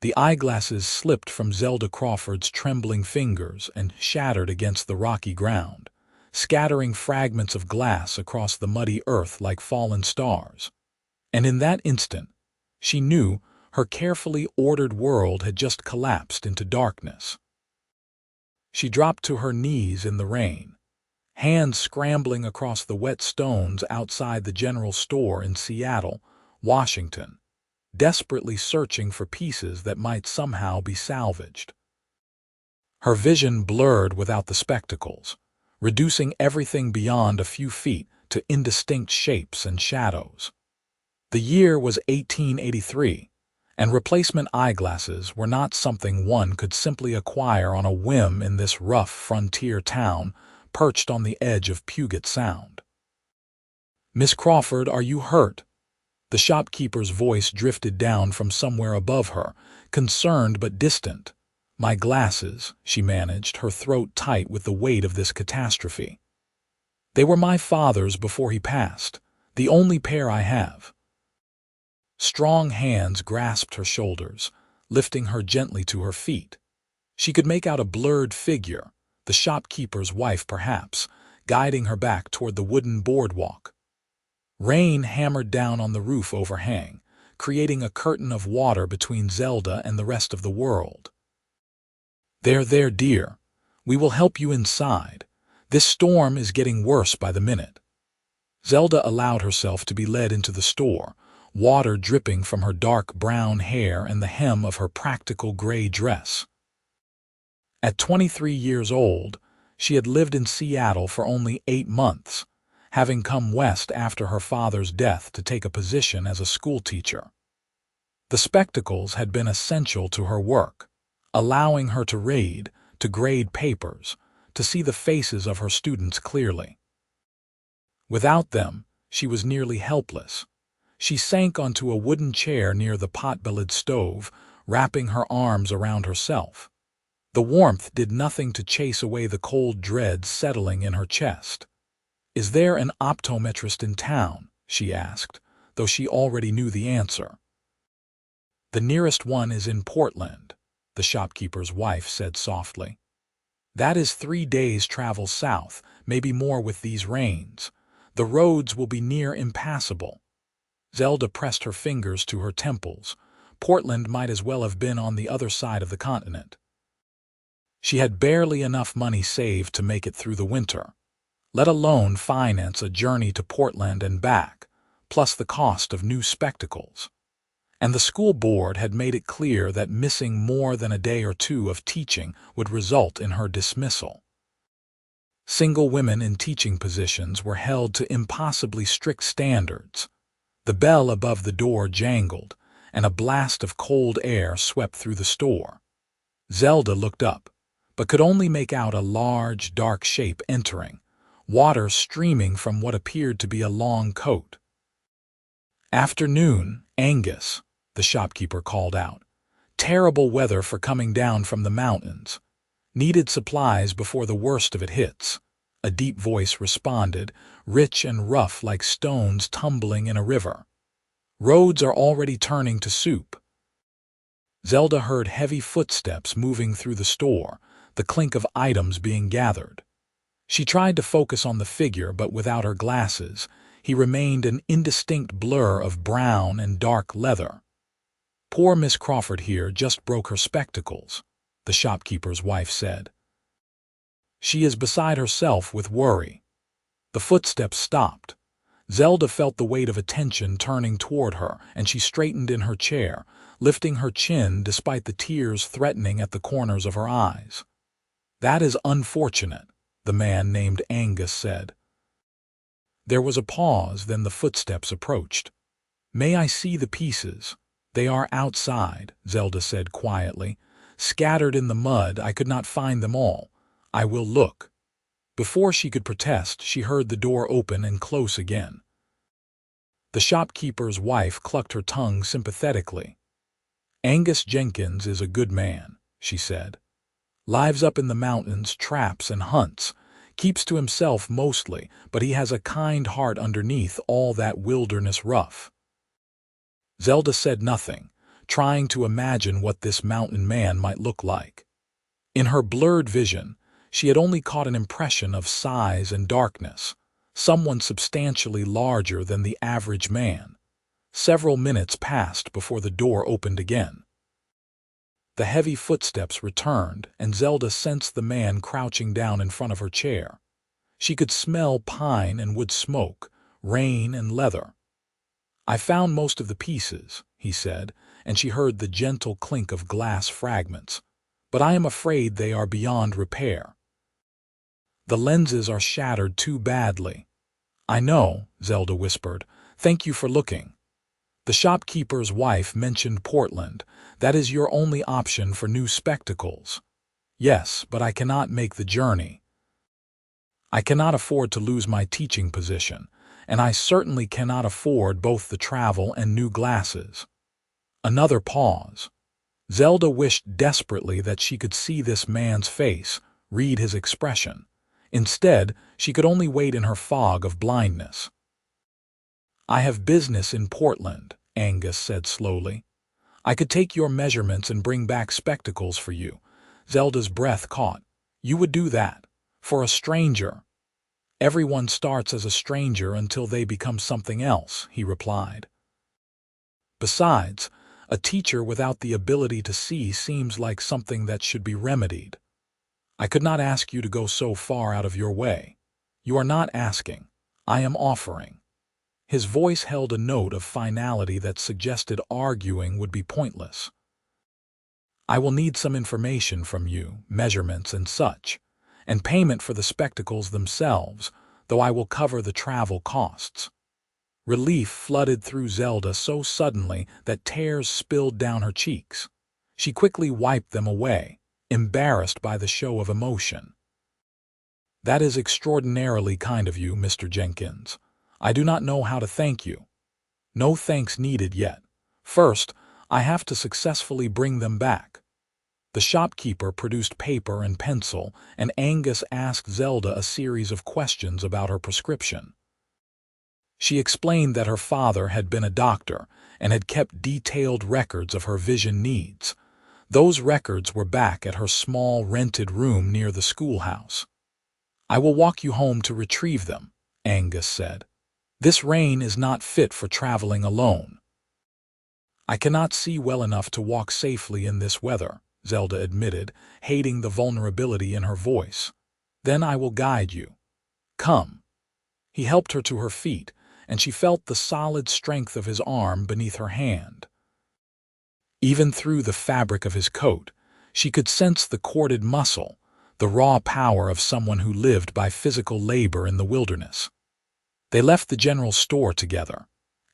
The eyeglasses slipped from Zelda Crawford's trembling fingers and shattered against the rocky ground, scattering fragments of glass across the muddy earth like fallen stars. And in that instant, she knew her carefully ordered world had just collapsed into darkness. She dropped to her knees in the rain, hands scrambling across the wet stones outside the general store in Seattle, Washington, desperately searching for pieces that might somehow be salvaged. Her vision blurred without the spectacles, reducing everything beyond a few feet to indistinct shapes and shadows. The year was 1883, and replacement eyeglasses were not something one could simply acquire on a whim in this rough frontier town perched on the edge of Puget Sound. "Miss Crawford, are you hurt?" The shopkeeper's voice drifted down from somewhere above her, concerned but distant. "My glasses," she managed, her throat tight with the weight of this catastrophe. "They were my father's before he passed, the only pair I have." Strong hands grasped her shoulders, lifting her gently to her feet. She could make out a blurred figure, the shopkeeper's wife perhaps, guiding her back toward the wooden boardwalk. Rain hammered down on the roof overhang, creating a curtain of water between Zelda and the rest of the world. There, dear. We will help you inside. This storm is getting worse by the minute." Zelda allowed herself to be led into the store, water dripping from her dark brown hair and the hem of her practical gray dress. At 23 years old, she had lived in Seattle for only 8 months, having come west after her father's death to take a position as a schoolteacher. The spectacles had been essential to her work, allowing her to read, to grade papers, to see the faces of her students clearly. Without them, she was nearly helpless. She sank onto a wooden chair near the pot-bellied stove, wrapping her arms around herself. The warmth did nothing to chase away the cold dread settling in her chest. "Is there an optometrist in town?" she asked, though she already knew the answer. "The nearest one is in Portland," the shopkeeper's wife said softly. "That is 3 days' travel south, maybe more with these rains. The roads will be near impassable." Zelda pressed her fingers to her temples. Portland might as well have been on the other side of the continent. She had barely enough money saved to make it through the winter, let alone finance a journey to Portland and back, plus the cost of new spectacles. And the school board had made it clear that missing more than a day or two of teaching would result in her dismissal. Single women in teaching positions were held to impossibly strict standards. The bell above the door jangled, and a blast of cold air swept through the store. Zelda looked up, but could only make out a large, dark shape entering, water streaming from what appeared to be a long coat. "Afternoon, Angus," the shopkeeper called out. "Terrible weather for coming down from the mountains. Needed supplies before the worst of it hits." A deep voice responded, rich and rough like stones tumbling in a river. "Roads are already turning to soup." Zelda heard heavy footsteps moving through the store, the clink of items being gathered. She tried to focus on the figure, but without her glasses, he remained an indistinct blur of brown and dark leather. "Poor Miss Crawford here just broke her spectacles," the shopkeeper's wife said. "She is beside herself with worry." The footsteps stopped. Zelda felt the weight of attention turning toward her, and she straightened in her chair, lifting her chin despite the tears threatening at the corners of her eyes. "That is unfortunate," the man named Angus said. There was a pause, then the footsteps approached. "May I see the pieces?" "They are outside," Zelda said quietly. "Scattered in the mud, I could not find them all. I will look." Before she could protest, she heard the door open and close again. The shopkeeper's wife clucked her tongue sympathetically. "Angus Jenkins is a good man," she said. "Lives up in the mountains, traps and hunts. Keeps to himself mostly, but he has a kind heart underneath all that wilderness rough." Zelda said nothing, trying to imagine what this mountain man might look like. In her blurred vision, she had only caught an impression of size and darkness, someone substantially larger than the average man. Several minutes passed before the door opened again. The heavy footsteps returned, and Zelda sensed the man crouching down in front of her chair. She could smell pine and wood smoke, rain and leather. "I found most of the pieces," he said, and she heard the gentle clink of glass fragments. "But I am afraid they are beyond repair. The lenses are shattered too badly." "I know," Zelda whispered. "Thank you for looking." The shopkeeper's wife mentioned Portland. "That is your only option for new spectacles." "Yes, but I cannot make the journey. I cannot afford to lose my teaching position, and I certainly cannot afford both the travel and new glasses." Another pause. Zelda wished desperately that she could see this man's face, read his expression. Instead, she could only wait in her fog of blindness. "I have business in Portland," Angus said slowly. "I could take your measurements and bring back spectacles for you." Zelda's breath caught. "You would do that? For a stranger?" "Everyone starts as a stranger until they become something else," he replied. "Besides, a teacher without the ability to see seems like something that should be remedied. I could not ask you to go so far out of your way." "You are not asking. I am offering." His voice held a note of finality that suggested arguing would be pointless. "I will need some information from you, measurements and such, and payment for the spectacles themselves, though I will cover the travel costs." Relief flooded through Zelda so suddenly that tears spilled down her cheeks. She quickly wiped them away, embarrassed by the show of emotion. "That is extraordinarily kind of you, Mr. Jenkins. I do not know how to thank you." "No thanks needed yet. First, I have to successfully bring them back." The shopkeeper produced paper and pencil, and Angus asked Zelda a series of questions about her prescription. She explained that her father had been a doctor and had kept detailed records of her vision needs. Those records were back at her small rented room near the schoolhouse. "I will walk you home to retrieve them," Angus said. "This rain is not fit for traveling alone." "I cannot see well enough to walk safely in this weather," Zelda admitted, hating the vulnerability in her voice. "Then I will guide you. Come." He helped her to her feet, and she felt the solid strength of his arm beneath her hand. Even through the fabric of his coat, she could sense the corded muscle, the raw power of someone who lived by physical labor in the wilderness. They left the general store together,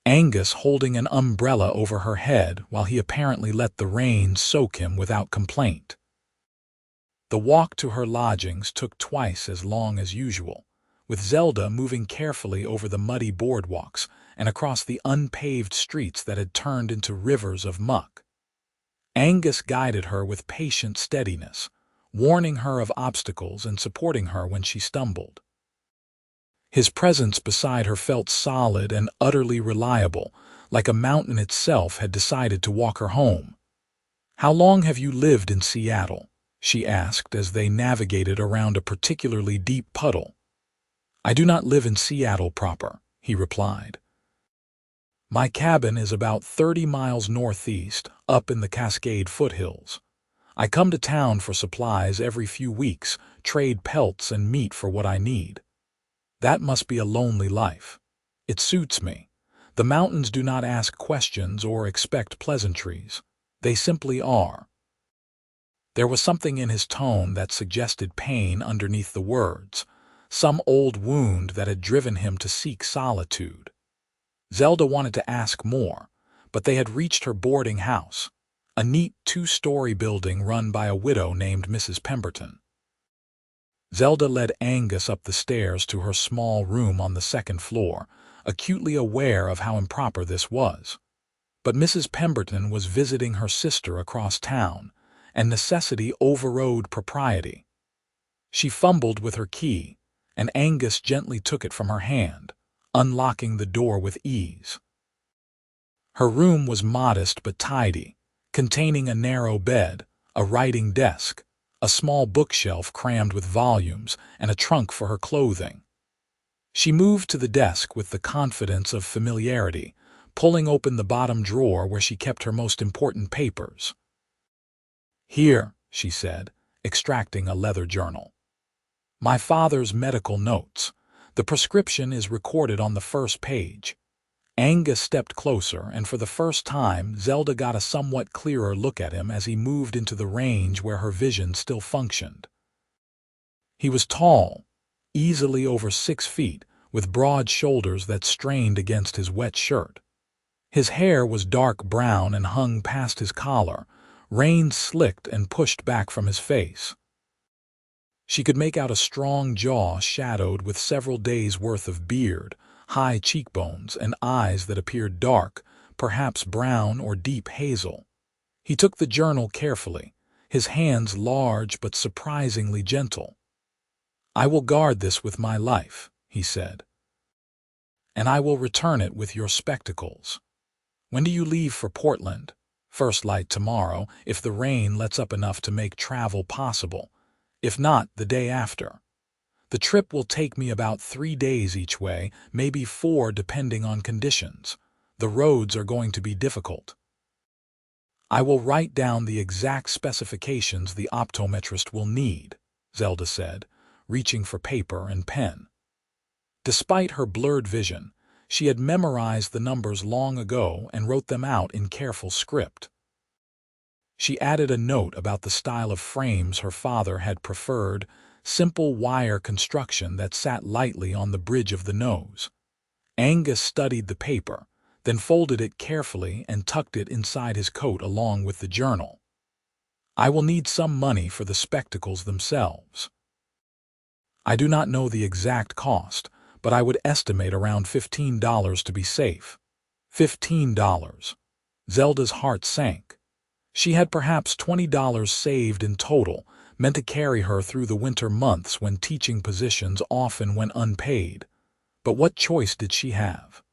Angus holding an umbrella over her head while he apparently let the rain soak him without complaint. The walk to her lodgings took twice as long as usual, with Zelda moving carefully over the muddy boardwalks and across the unpaved streets that had turned into rivers of muck. Angus guided her with patient steadiness, warning her of obstacles and supporting her when she stumbled. His presence beside her felt solid and utterly reliable, like a mountain itself had decided to walk her home. "How long have you lived in Seattle?" she asked as they navigated around a particularly deep puddle. "I do not live in Seattle proper," he replied. "My cabin is about 30 miles northeast, up in the Cascade foothills. I come to town for supplies every few weeks, trade pelts and meat for what I need. That must be a lonely life." "It suits me. The mountains do not ask questions or expect pleasantries. They simply are." There was something in his tone that suggested pain underneath the words, some old wound that had driven him to seek solitude. Zelda wanted to ask more, but they had reached her boarding house, a neat 2-story building run by a widow named Mrs. Pemberton. Zelda led Angus up the stairs to her small room on the second floor, acutely aware of how improper this was. But Mrs. Pemberton was visiting her sister across town, and necessity overrode propriety. She fumbled with her key, and Angus gently took it from her hand, unlocking the door with ease. Her room was modest but tidy, containing a narrow bed, a writing desk, a small bookshelf crammed with volumes, and a trunk for her clothing. She moved to the desk with the confidence of familiarity, pulling open the bottom drawer where she kept her most important papers. "Here," she said, extracting a leather journal. "My father's medical notes. The prescription is recorded on the first page." Angus stepped closer, and for the first time Zelda got a somewhat clearer look at him as he moved into the range where her vision still functioned. He was tall, easily over 6 feet, with broad shoulders that strained against his wet shirt. His hair was dark brown and hung past his collar, reins slicked and pushed back from his face. She could make out a strong jaw shadowed with several days' worth of beard, high cheekbones, and eyes that appeared dark, perhaps brown or deep hazel. He took the journal carefully, his hands large but surprisingly gentle. "I will guard this with my life," he said. "And I will return it with your spectacles. When do you leave for Portland?" "First light tomorrow, if the rain lets up enough to make travel possible. If not, the day after. The trip will take me about 3 days each way, maybe 4 depending on conditions. The roads are going to be difficult." "I will write down the exact specifications the optometrist will need," Zelda said, reaching for paper and pen. Despite her blurred vision, she had memorized the numbers long ago and wrote them out in careful script. She added a note about the style of frames her father had preferred, simple wire construction that sat lightly on the bridge of the nose. Angus studied the paper, then folded it carefully and tucked it inside his coat along with the journal. "I will need some money for the spectacles themselves. I do not know the exact cost, but I would estimate around $15 to be safe." $15. Zelda's heart sank. She had perhaps $20 saved in total, meant to carry her through the winter months when teaching positions often went unpaid. But what choice did she have?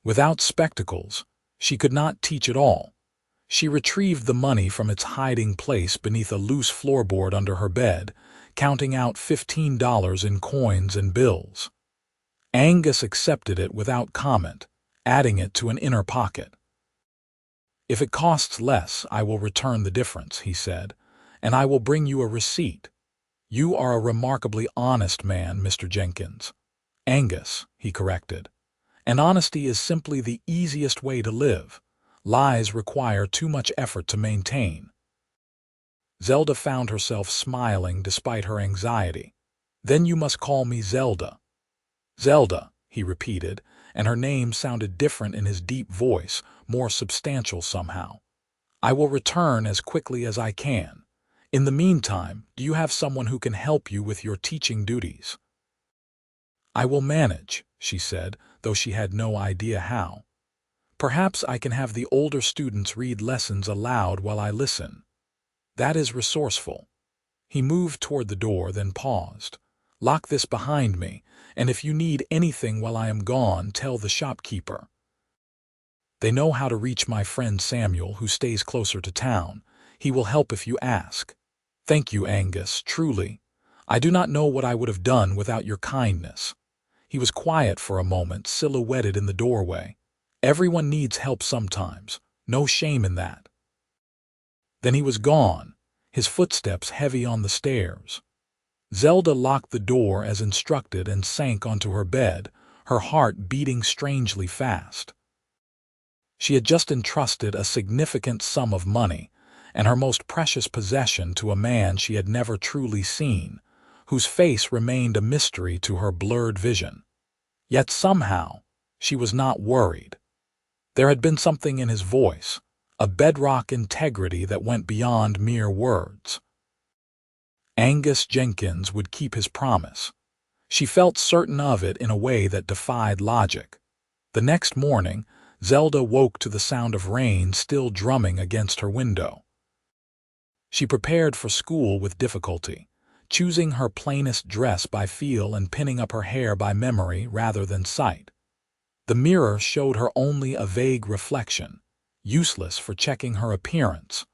Without spectacles, she could not teach at all. She retrieved the money from its hiding place beneath a loose floorboard under her bed, counting out $15 in coins and bills. Angus accepted it without comment, adding it to an inner pocket. "If it costs less, I will return the difference," he said, "and I will bring you a receipt. You are a remarkably honest man, Mr. Jenkins." "Angus," he corrected. "And honesty is simply the easiest way to live. Lies require too much effort to maintain." Zelda found herself smiling despite her anxiety. "Then you must call me Zelda." "Zelda," he repeated, and her name sounded different in his deep voice, more substantial somehow. "I will return as quickly as I can. In the meantime, do you have someone who can help you with your teaching duties?" "I will manage," she said, though she had no idea how. "Perhaps I can have the older students read lessons aloud while I listen." "That is resourceful." He moved toward the door, then paused. "Lock this behind me, and if you need anything while I am gone, tell the shopkeeper. They know how to reach my friend Samuel, who stays closer to town. He will help if you ask." "Thank you, Angus, truly. I do not know what I would have done without your kindness." He was quiet for a moment, silhouetted in the doorway. "Everyone needs help sometimes. No shame in that." Then he was gone, his footsteps heavy on the stairs. Zelda locked the door as instructed and sank onto her bed, her heart beating strangely fast. She had just entrusted a significant sum of money, and her most precious possession, to a man she had never truly seen, whose face remained a mystery to her blurred vision. Yet somehow, she was not worried. There had been something in his voice, a bedrock integrity that went beyond mere words. Angus Jenkins would keep his promise. She felt certain of it in a way that defied logic. The next morning, Zelda woke to the sound of rain still drumming against her window. She prepared for school with difficulty, choosing her plainest dress by feel and pinning up her hair by memory rather than sight. The mirror showed her only a vague reflection, useless for checking her appearance.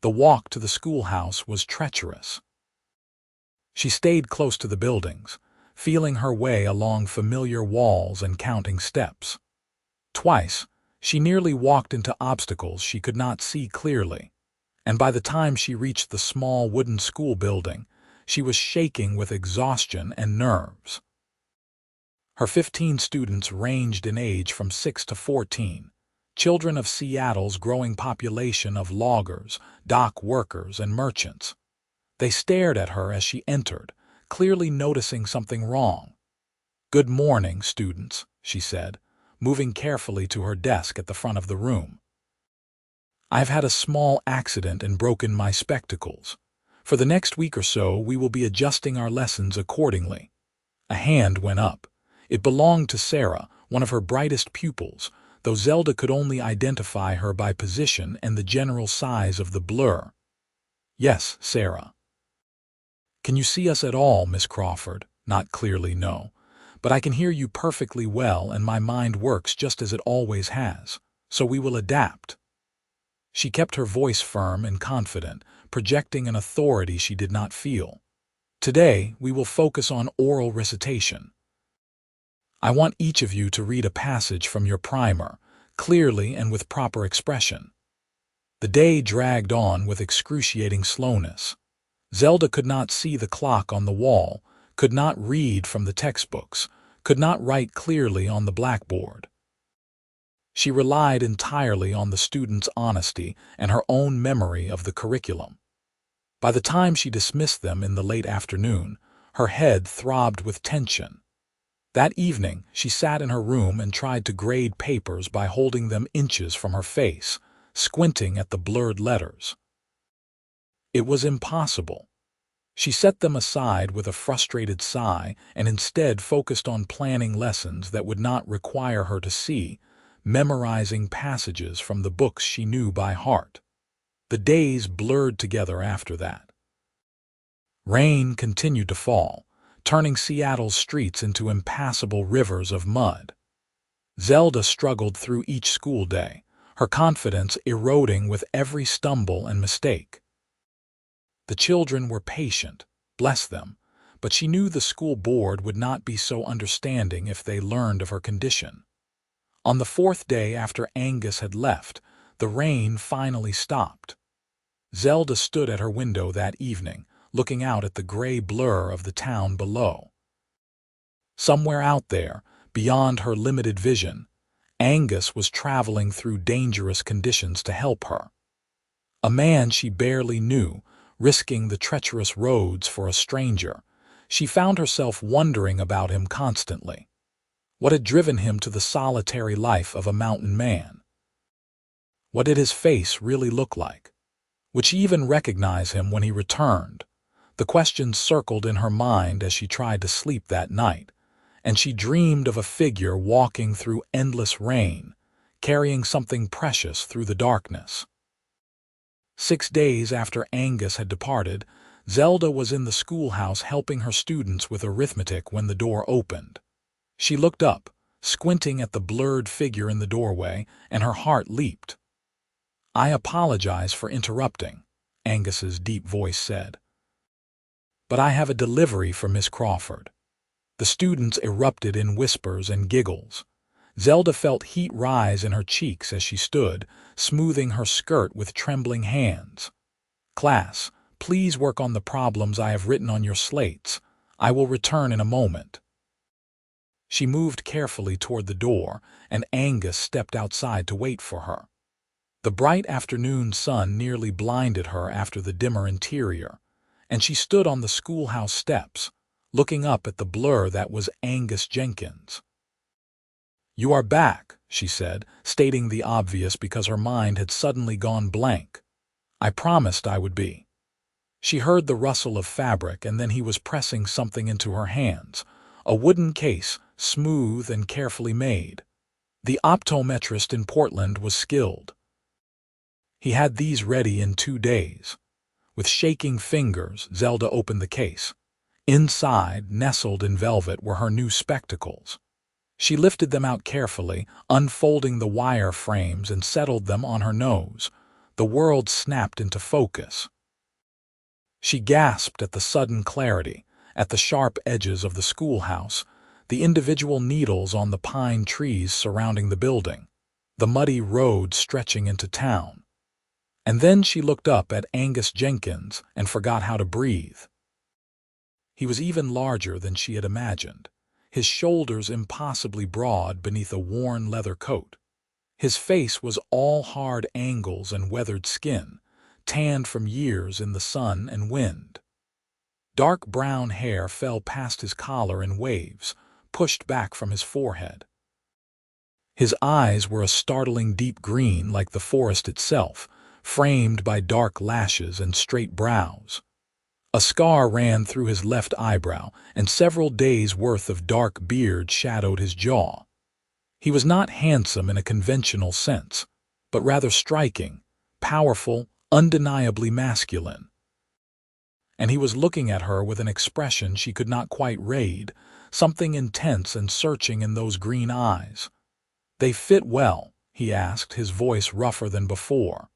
The walk to the schoolhouse was treacherous. She stayed close to the buildings, feeling her way along familiar walls and counting steps. Twice, she nearly walked into obstacles she could not see clearly, and by the time she reached the small wooden school building, she was shaking with exhaustion and nerves. Her 15 students ranged in age from 6 to 14, children of Seattle's growing population of loggers, dock workers, and merchants. They stared at her as she entered, clearly noticing something wrong. "Good morning, students," she said, moving carefully to her desk at the front of the room. "I've had a small accident and broken my spectacles. For the next week or so, we will be adjusting our lessons accordingly." A hand went up. It belonged to Sarah, one of her brightest pupils, though Zelda could only identify her by position and the general size of the blur. "Yes, Sarah." "Can you see us at all, Miss Crawford?" "Not clearly, no. But I can hear you perfectly well, and my mind works just as it always has. So we will adapt." She kept her voice firm and confident, projecting an authority she did not feel. "Today, we will focus on oral recitation. I want each of you to read a passage from your primer, clearly and with proper expression." The day dragged on with excruciating slowness. Zelda could not see the clock on the wall, could not read from the textbooks, could not write clearly on the blackboard. She relied entirely on the students' honesty and her own memory of the curriculum. By the time she dismissed them in the late afternoon, her head throbbed with tension. That evening, she sat in her room and tried to grade papers by holding them inches from her face, squinting at the blurred letters. It was impossible. She set them aside with a frustrated sigh and instead focused on planning lessons that would not require her to see, memorizing passages from the books she knew by heart. The days blurred together after that. Rain continued to fall, turning Seattle's streets into impassable rivers of mud. Zelda struggled through each school day, her confidence eroding with every stumble and mistake. The children were patient, bless them, but she knew the school board would not be so understanding if they learned of her condition. On the 4th day after Angus had left, the rain finally stopped. Zelda stood at her window that evening, looking out at the gray blur of the town below. Somewhere out there, beyond her limited vision, Angus was traveling through dangerous conditions to help her. A man she barely knew, risking the treacherous roads for a stranger, she found herself wondering about him constantly. What had driven him to the solitary life of a mountain man? What did his face really look like? Would she even recognize him when he returned? The questions circled in her mind as she tried to sleep that night, and she dreamed of a figure walking through endless rain, carrying something precious through the darkness. 6 days after Angus had departed, Zelda was in the schoolhouse helping her students with arithmetic when the door opened. She looked up, squinting at the blurred figure in the doorway, and her heart leaped. "I apologize for interrupting," Angus's deep voice said. "But I have a delivery for Miss Crawford." The students erupted in whispers and giggles. Zelda felt heat rise in her cheeks as she stood, smoothing her skirt with trembling hands. "Class, please work on the problems I have written on your slates. I will return in a moment." She moved carefully toward the door, and Angus stepped outside to wait for her. The bright afternoon sun nearly blinded her after the dimmer interior, and she stood on the schoolhouse steps, looking up at the blur that was Angus Jenkins. "You are back," she said, stating the obvious because her mind had suddenly gone blank. "I promised I would be." She heard the rustle of fabric, and then he was pressing something into her hands, a wooden case, smooth and carefully made. The optometrist in Portland was skilled. He had these ready in 2 days. With shaking fingers, Zelda opened the case. Inside, nestled in velvet, were her new spectacles. She lifted them out carefully, unfolding the wire frames and settled them on her nose. The world snapped into focus. She gasped at the sudden clarity, at the sharp edges of the schoolhouse, the individual needles on the pine trees surrounding the building, the muddy road stretching into town. And then she looked up at Angus Jenkins and forgot how to breathe. He was even larger than she had imagined, his shoulders impossibly broad beneath a worn leather coat. His face was all hard angles and weathered skin, tanned from years in the sun and wind. Dark brown hair fell past his collar in waves, pushed back from his forehead. His eyes were a startling deep green like the forest itself, framed by dark lashes and straight brows. A scar ran through his left eyebrow, and several days' worth of dark beard shadowed his jaw. He was not handsome in a conventional sense, but rather striking, powerful, undeniably masculine. And he was looking at her with an expression she could not quite read, something intense and searching in those green eyes. "They fit well?" he asked, his voice rougher than before.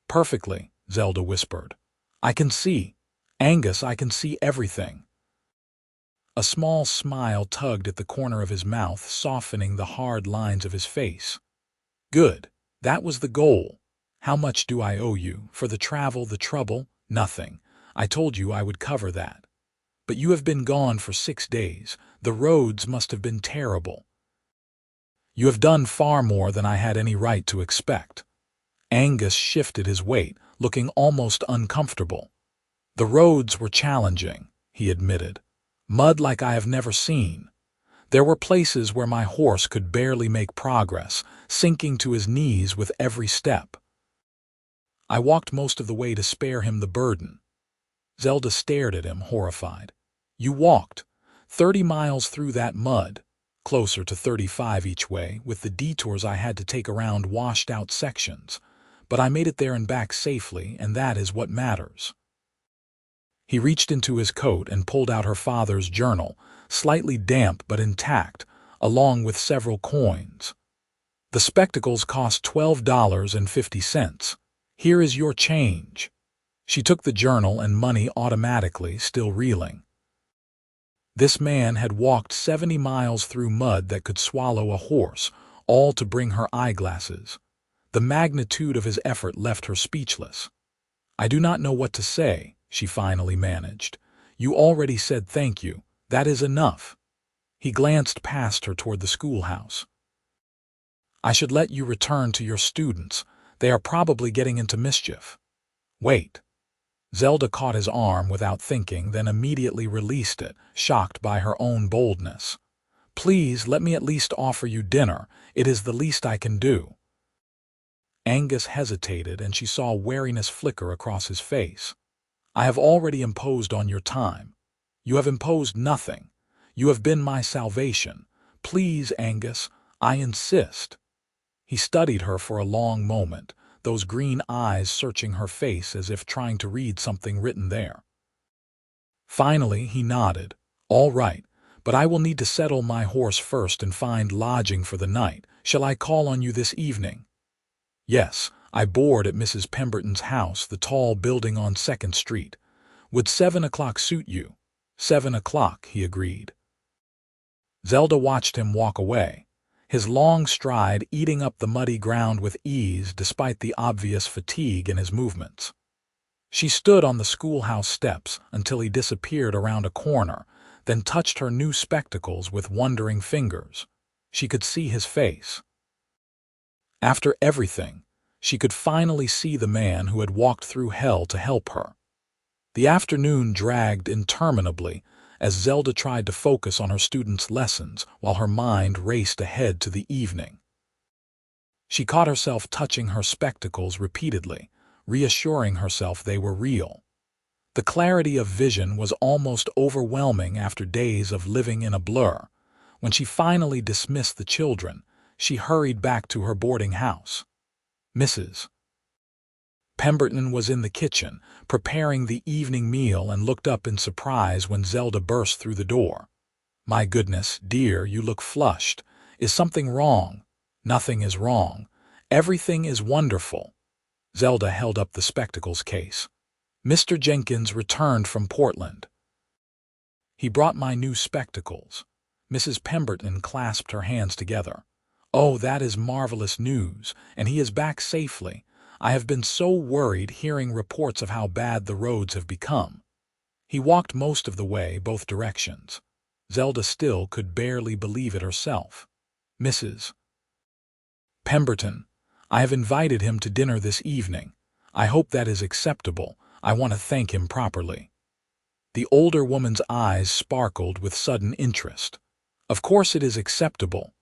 "Perfectly," Zelda whispered. "I can see. Angus, I can see everything." A small smile tugged at the corner of his mouth, softening the hard lines of his face. "Good. That was the goal. How much do I owe you? For the travel, the trouble? Nothing. I told you I would cover that. But you have been gone for 6 days. The roads must have been terrible." "You have done far more than I had any right to expect." Angus shifted his weight, looking almost uncomfortable. "The roads were challenging," he admitted. "Mud like I have never seen. There were places where my horse could barely make progress, sinking to his knees with every step. I walked most of the way to spare him the burden." Zelda stared at him, horrified. "You walked 30 miles through that mud, closer to 35 each way, with the detours I had to take around washed-out sections. But I made it there and back safely, and that is what matters." He reached into his coat and pulled out her father's journal, slightly damp but intact, along with several coins. "The spectacles cost $12.50. Here is your change." She took the journal and money automatically, still reeling. This man had walked 70 miles through mud that could swallow a horse, all to bring her eyeglasses. The magnitude of his effort left her speechless. "I do not know what to say," she finally managed. "You already said thank you. That is enough." He glanced past her toward the schoolhouse. "I should let you return to your students. They are probably getting into mischief." "Wait." Zelda caught his arm without thinking, then immediately released it, shocked by her own boldness. "Please, let me at least offer you dinner. It is the least I can do." Angus hesitated, and she saw wariness flicker across his face. "I have already imposed on your time." "You have imposed nothing. You have been my salvation. Please, Angus, I insist." He studied her for a long moment, those green eyes searching her face as if trying to read something written there. Finally, he nodded. "All right, but I will need to settle my horse first and find lodging for the night. Shall I call on you this evening?" "Yes, I board at Mrs. Pemberton's house, the tall building on 2nd Street. Would 7 o'clock suit you?" "7 o'clock," he agreed. Zelda watched him walk away, his long stride eating up the muddy ground with ease despite the obvious fatigue in his movements. She stood on the schoolhouse steps until he disappeared around a corner, then touched her new spectacles with wondering fingers. She could see his face. After everything, she could finally see the man who had walked through hell to help her. The afternoon dragged interminably as Zelda tried to focus on her students' lessons while her mind raced ahead to the evening. She caught herself touching her spectacles repeatedly, reassuring herself they were real. The clarity of vision was almost overwhelming after days of living in a blur. When she finally dismissed the children, she hurried back to her boarding house. Mrs. Pemberton was in the kitchen, preparing the evening meal, and looked up in surprise when Zelda burst through the door. "My goodness, dear, you look flushed. Is something wrong? Nothing is wrong. Everything is wonderful. Zelda held up the spectacles case. Mr. Jenkins returned from Portland. He brought my new spectacles. Mrs. Pemberton clasped her hands together. Oh, that is marvelous news, and he is back safely. I have been so worried hearing reports of how bad the roads have become. He walked most of the way both directions. Zelda still could barely believe it herself. Mrs. Pemberton, I have invited him to dinner this evening. I hope that is acceptable. I want to thank him properly. The older woman's eyes sparkled with sudden interest. Of course it is acceptable.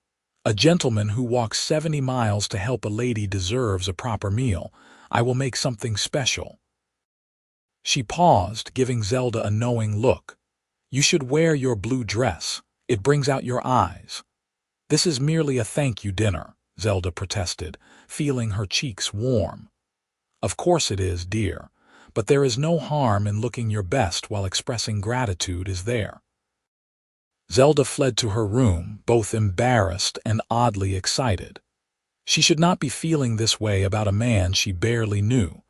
A gentleman who walks 70 miles to help a lady deserves a proper meal. I will make something special. She paused, giving Zelda a knowing look. You should wear your blue dress. It brings out your eyes. This is merely a thank you dinner, Zelda protested, feeling her cheeks warm. Of course it is, dear, but there is no harm in looking your best while expressing gratitude, is there? Zelda fled to her room, both embarrassed and oddly excited. She should not be feeling this way about a man she barely knew.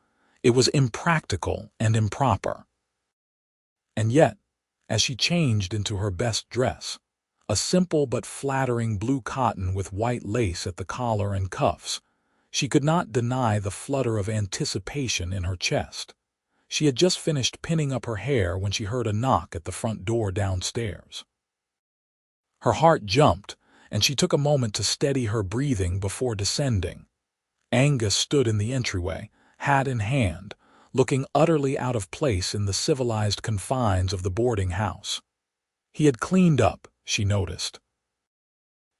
It was impractical and improper. And yet, as she changed into her best dress, a simple but flattering blue cotton with white lace at the collar and cuffs, she could not deny the flutter of anticipation in her chest. She had just finished pinning up her hair when she heard a knock at the front door downstairs. Her heart jumped, and she took a moment to steady her breathing before descending. Angus stood in the entryway, hat in hand, looking utterly out of place in the civilized confines of the boarding house. He had cleaned up, she noticed.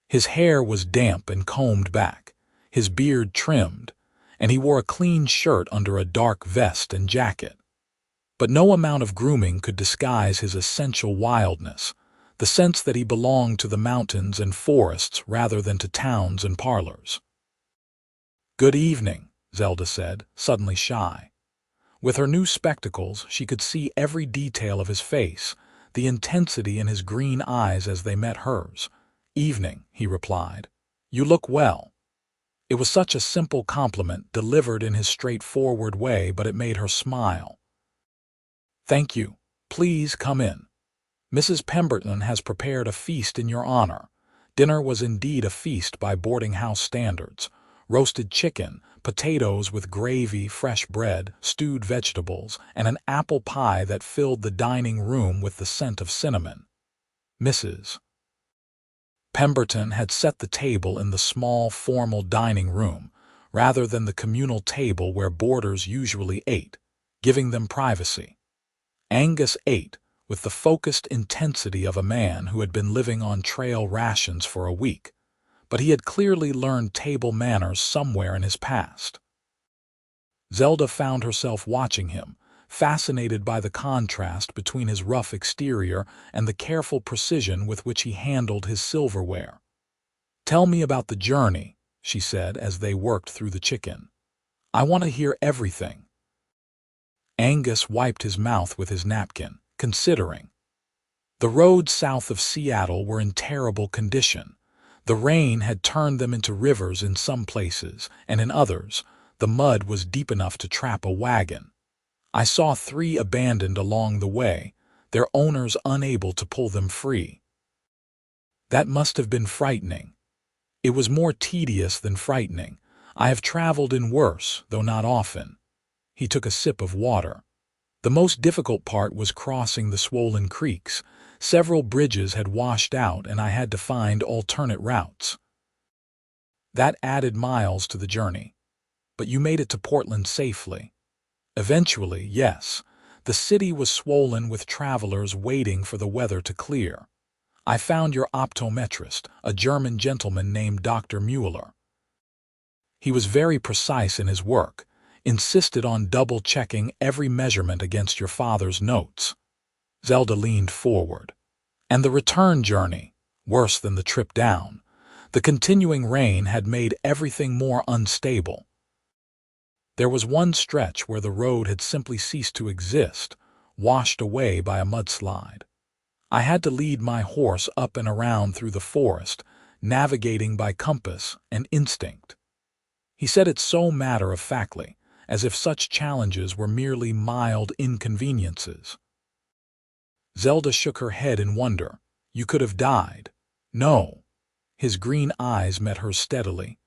His hair was damp and combed back, his beard trimmed, and he wore a clean shirt under a dark vest and jacket. But no amount of grooming could disguise his essential wildness, the sense that he belonged to the mountains and forests rather than to towns and parlors. Good evening, Zelda said, suddenly shy. With her new spectacles, she could see every detail of his face, the intensity in his green eyes as they met hers. Evening, he replied. You look well. It was such a simple compliment, delivered in his straightforward way, but it made her smile. Thank you. Please come in. Mrs. Pemberton has prepared a feast in your honor. Dinner was indeed a feast by boarding-house standards. Roasted chicken, potatoes with gravy, fresh bread, stewed vegetables, and an apple pie that filled the dining room with the scent of cinnamon. Mrs. Pemberton had set the table in the small, formal dining room, rather than the communal table where boarders usually ate, giving them privacy. Angus ate with the focused intensity of a man who had been living on trail rations for a week, but he had clearly learned table manners somewhere in his past. Zelda found herself watching him, fascinated by the contrast between his rough exterior and the careful precision with which he handled his silverware. Tell me about the journey, she said as they worked through the chicken. I want to hear everything. Angus wiped his mouth with his napkin, considering. The roads south of Seattle were in terrible condition. The rain had turned them into rivers in some places, and in others, the mud was deep enough to trap a wagon. I saw 3 abandoned along the way, their owners unable to pull them free. That must have been frightening. It was more tedious than frightening. I have traveled in worse, though not often. He took a sip of water. The most difficult part was crossing the swollen creeks. Several bridges had washed out, and I had to find alternate routes. That added miles to the journey. But you made it to Portland safely. Eventually, yes. The city was swollen with travelers waiting for the weather to clear. I found your optometrist, a German gentleman named Dr. Mueller. He was very precise in his work, insisted on double-checking every measurement against your father's notes. Zelda leaned forward. And the return journey, worse than the trip down. The continuing rain had made everything more unstable. There was one stretch where the road had simply ceased to exist, washed away by a mudslide. I had to lead my horse up and around through the forest, navigating by compass and instinct. He said it so matter-of-factly, as if such challenges were merely mild inconveniences. Zelda shook her head in wonder. You could have died. No. His green eyes met hers steadily.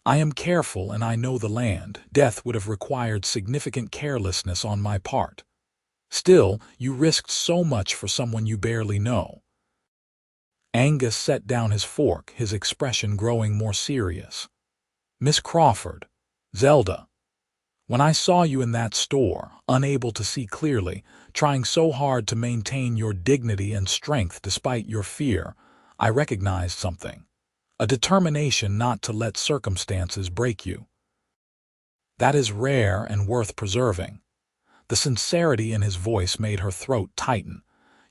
I am careful and I know the land. Death would have required significant carelessness on my part. Still, you risked so much for someone you barely know. Angus set down his fork, his expression growing more serious. Miss Crawford, Zelda, when I saw you in that store, unable to see clearly, trying so hard to maintain your dignity and strength despite your fear, I recognized something. A determination not to let circumstances break you. That is rare and worth preserving. The sincerity in his voice made her throat tighten.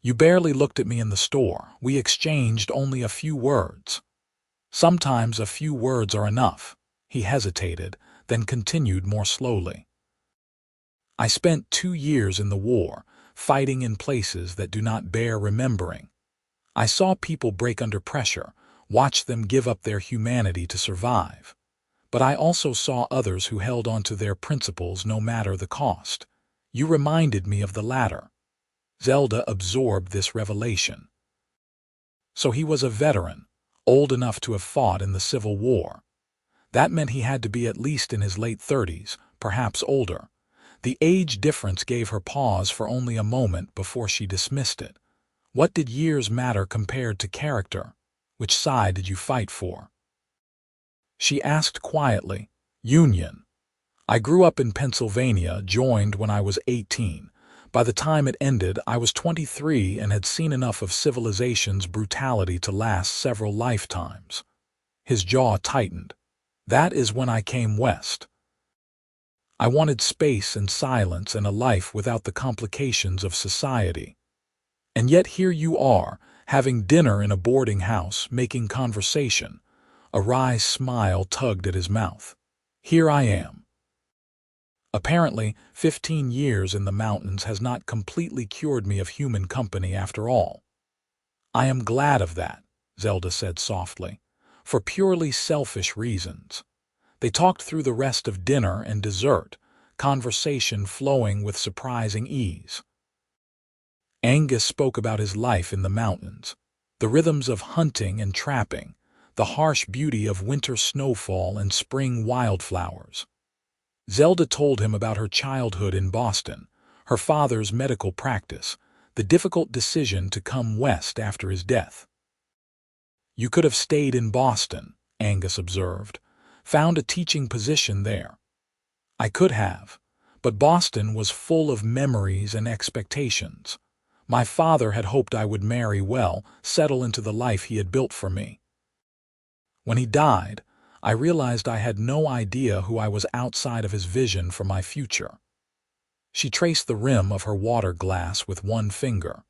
You barely looked at me in the store. We exchanged only a few words. Sometimes a few words are enough. He hesitated, then continued more slowly. I spent 2 years in the war, fighting in places that do not bear remembering. I saw people break under pressure, watched them give up their humanity to survive. But I also saw others who held on to their principles no matter the cost. You reminded me of the latter. Zelda absorbed this revelation. So he was a veteran, old enough to have fought in the Civil War. That meant he had to be at least in his late 30s, perhaps older. The age difference gave her pause for only a moment before she dismissed it. What did years matter compared to character? Which side did you fight for? She asked quietly. Union. I grew up in Pennsylvania, joined when I was 18. By the time it ended, I was 23 and had seen enough of civilization's brutality to last several lifetimes. His jaw tightened. That is when I came west. I wanted space and silence and a life without the complications of society. And yet here you are, having dinner in a boarding house, making conversation. A wry smile tugged at his mouth. Here I am. Apparently, 15 years in the mountains has not completely cured me of human company after all. I am glad of that, Zelda said softly, for purely selfish reasons. They talked through the rest of dinner and dessert, conversation flowing with surprising ease. Angus spoke about his life in the mountains, the rhythms of hunting and trapping, the harsh beauty of winter snowfall and spring wildflowers. Zelda told him about her childhood in Boston, her father's medical practice, the difficult decision to come west after his death. You could have stayed in Boston, Angus observed, found a teaching position there. I could have, but Boston was full of memories and expectations. My father had hoped I would marry well, settle into the life he had built for me. When he died, I realized I had no idea who I was outside of his vision for my future. She traced the rim of her water glass with one finger.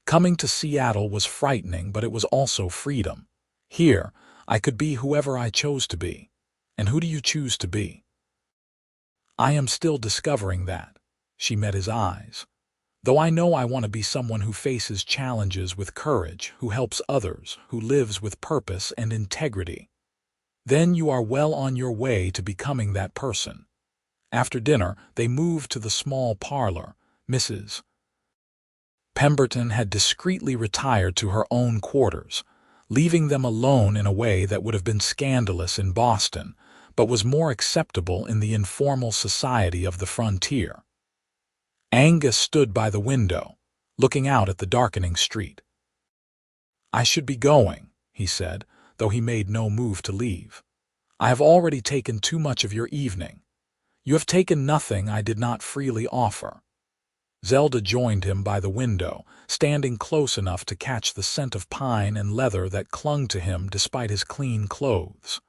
Coming to Seattle was frightening, but it was also freedom. Here, I could be whoever I chose to be. And who do you choose to be? I am still discovering that. She met his eyes. Though I know I want to be someone who faces challenges with courage, who helps others, who lives with purpose and integrity. Then you are well on your way to becoming that person. After dinner, they moved to the small parlor. Mrs. Pemberton had discreetly retired to her own quarters, leaving them alone in a way that would have been scandalous in Boston, but was more acceptable in the informal society of the frontier. Angus stood by the window, looking out at the darkening street. I should be going, he said, though he made no move to leave. I have already taken too much of your evening. You have taken nothing I did not freely offer. Zelda joined him by the window, standing close enough to catch the scent of pine and leather that clung to him despite his clean clothes.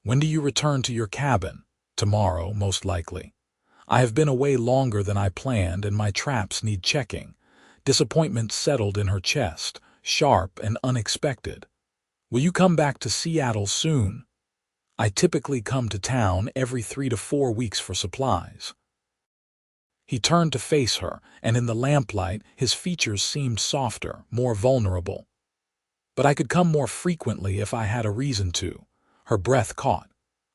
When do you return to your cabin? Tomorrow, most likely. I have been away longer than I planned and my traps need checking. Disappointment settled in her chest, sharp and unexpected. Will you come back to Seattle soon? I typically come to town every 3 to 4 weeks for supplies. He turned to face her, and in the lamplight his features seemed softer, more vulnerable. But I could come more frequently if I had a reason to. Her breath caught.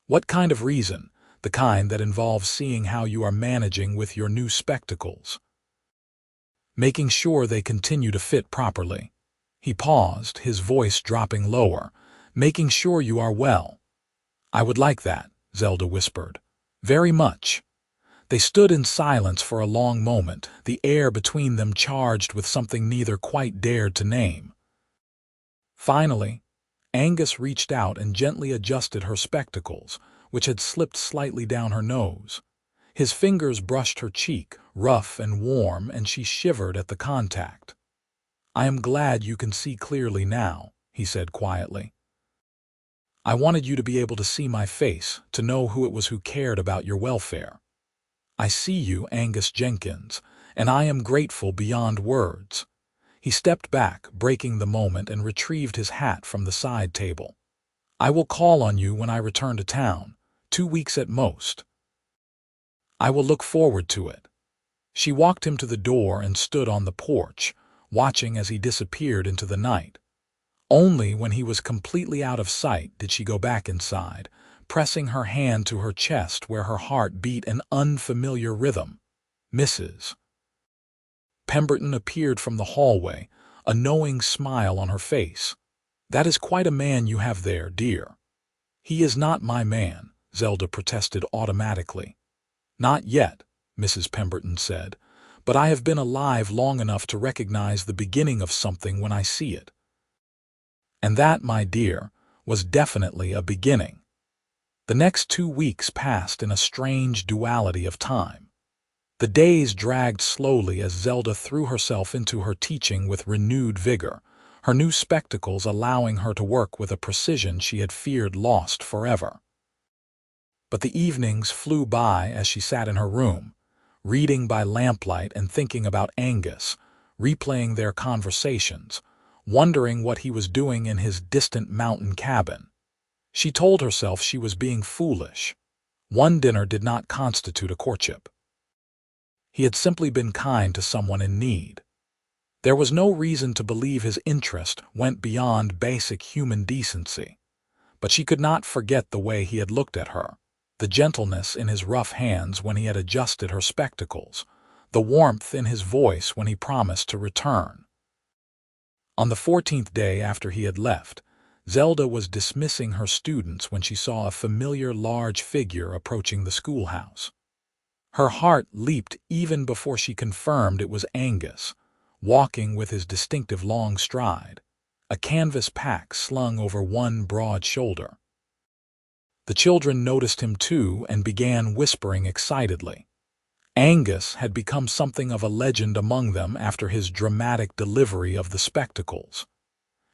What kind of reason? The kind that involves seeing how you are managing with your new spectacles. Making sure they continue to fit properly. He paused, his voice dropping lower. Making sure you are well. I would like that, Zelda whispered. Very much. They stood in silence for a long moment, the air between them charged with something neither quite dared to name. Finally, Angus reached out and gently adjusted her spectacles, which had slipped slightly down her nose. His fingers brushed her cheek, rough and warm, and she shivered at the contact. I am glad you can see clearly now, he said quietly. I wanted you to be able to see my face, to know who it was who cared about your welfare. I see you, Angus Jenkins, and I am grateful beyond words. He stepped back, breaking the moment, and retrieved his hat from the side table. I will call on you when I return to town, 2 weeks at most. I will look forward to it. She walked him to the door and stood on the porch, watching as he disappeared into the night. Only when he was completely out of sight did she go back inside, pressing her hand to her chest where her heart beat an unfamiliar rhythm. Mrs. Pemberton appeared from the hallway, a knowing smile on her face. That is quite a man you have there, dear. He is not my man, Zelda protested automatically. Not yet, Mrs. Pemberton said, but I have been alive long enough to recognize the beginning of something when I see it. And that, my dear, was definitely a beginning. The next 2 weeks passed in a strange duality of time. The days dragged slowly as Zelda threw herself into her teaching with renewed vigor, her new spectacles allowing her to work with a precision she had feared lost forever. But the evenings flew by as she sat in her room, reading by lamplight and thinking about Angus, replaying their conversations, wondering what he was doing in his distant mountain cabin. She told herself she was being foolish. One dinner did not constitute a courtship. He had simply been kind to someone in need. There was no reason to believe his interest went beyond basic human decency. But she could not forget the way he had looked at her, the gentleness in his rough hands when he had adjusted her spectacles, the warmth in his voice when he promised to return. On the 14th day after he had left, Zelda was dismissing her students when she saw a familiar large figure approaching the schoolhouse. Her heart leaped even before she confirmed it was Angus, walking with his distinctive long stride, a canvas pack slung over one broad shoulder. The children noticed him too and began whispering excitedly. Angus had become something of a legend among them after his dramatic delivery of the spectacles.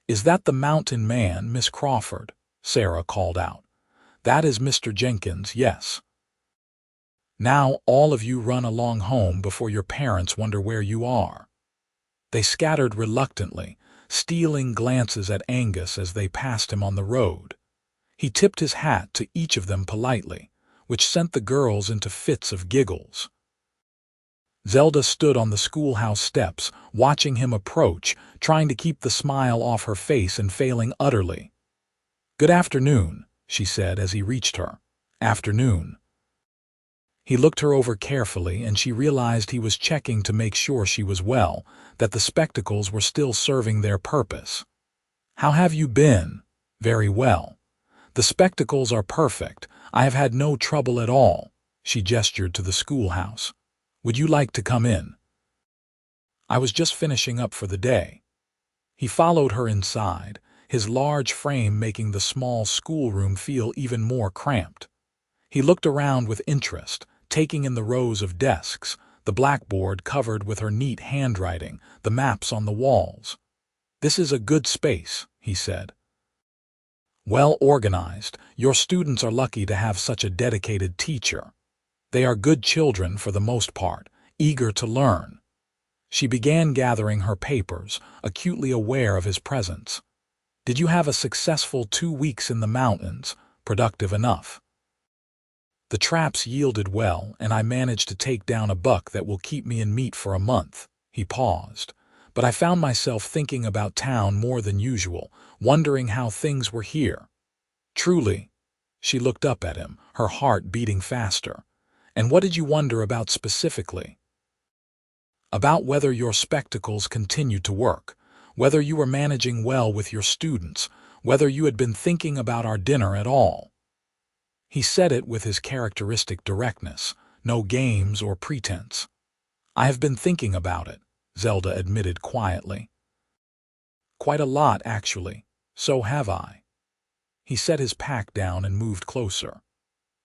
"Is that the mountain man, Miss Crawford?" Sarah called out. "That is Mr. Jenkins, yes. Now all of you run along home before your parents wonder where you are." They scattered reluctantly, stealing glances at Angus as they passed him on the road. He tipped his hat to each of them politely, which sent the girls into fits of giggles. Zelda stood on the schoolhouse steps, watching him approach, trying to keep the smile off her face and failing utterly. "Good afternoon," she said as he reached her. "Afternoon." He looked her over carefully, and she realized he was checking to make sure she was well, that the spectacles were still serving their purpose. "How have you been?" "Very well. The spectacles are perfect. I have had no trouble at all." She gestured to the schoolhouse. "Would you like to come in?" "I was just finishing up for the day." He followed her inside, his large frame making the small schoolroom feel even more cramped. He looked around with interest, taking in the rows of desks, the blackboard covered with her neat handwriting, the maps on the walls. "This is a good space," he said. "Well organized. Your students are lucky to have such a dedicated teacher. They are good children for the most part, eager to learn." She began gathering her papers, acutely aware of his presence. "Did you have a successful 2 weeks in the mountains? Productive enough?" "The traps yielded well, and I managed to take down a buck that will keep me in meat for a month." He paused, but I found myself thinking about town more than usual, wondering how things were here. Truly. She looked up at him, her heart beating faster. And what did you wonder about specifically? About whether your spectacles continued to work, whether you were managing well with your students, whether you had been thinking about our dinner at all. He said it with his characteristic directness, no games or pretense. I have been thinking about it, Zelda admitted quietly. Quite a lot, actually. So have I. He set his pack down and moved closer.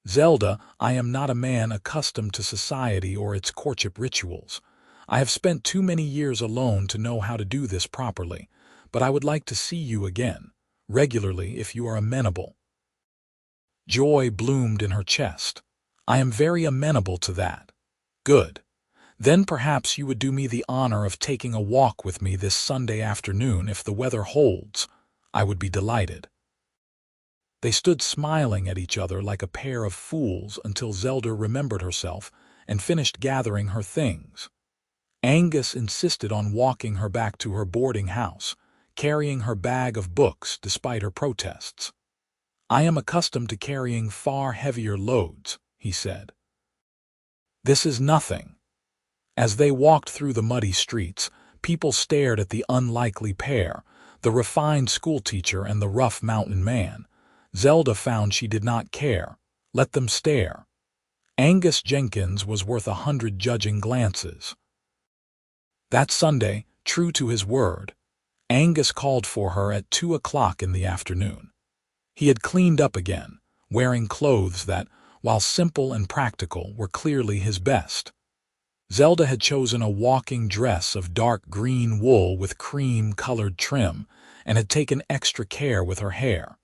Zelda, I am not a man accustomed to society or its courtship rituals. I have spent too many years alone to know how to do this properly, but I would like to see you again, regularly if you are amenable. Joy bloomed in her chest. I am very amenable to that. Good. Then perhaps you would do me the honor of taking a walk with me this Sunday afternoon if the weather holds. I would be delighted. They stood smiling at each other like a pair of fools until Zelda remembered herself and finished gathering her things. Angus insisted on walking her back to her boarding house, carrying her bag of books despite her protests. I am accustomed to carrying far heavier loads, he said. This is nothing. As they walked through the muddy streets, people stared at the unlikely pair, the refined schoolteacher and the rough mountain man. Zelda found she did not care. Let them stare. Angus Jenkins was worth 100 judging glances. That Sunday, true to his word, Angus called for her at 2 o'clock in the afternoon. He had cleaned up again, wearing clothes that, while simple and practical, were clearly his best. Zelda had chosen a walking dress of dark green wool with cream-colored trim and had taken extra care with her hair.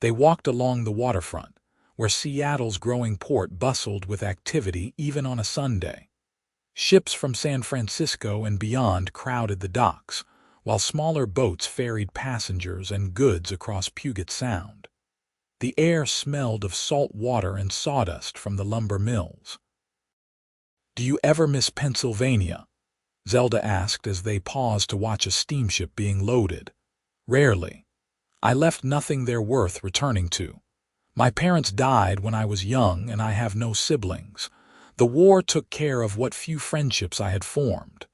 They walked along the waterfront, where Seattle's growing port bustled with activity even on a Sunday. Ships from San Francisco and beyond crowded the docks, while smaller boats ferried passengers and goods across Puget Sound. The air smelled of salt water and sawdust from the lumber mills. "Do you ever miss Pennsylvania?" Zelda asked as they paused to watch a steamship being loaded. "Rarely. I left nothing there worth returning to. My parents died when I was young and I have no siblings. The war took care of what few friendships I had formed."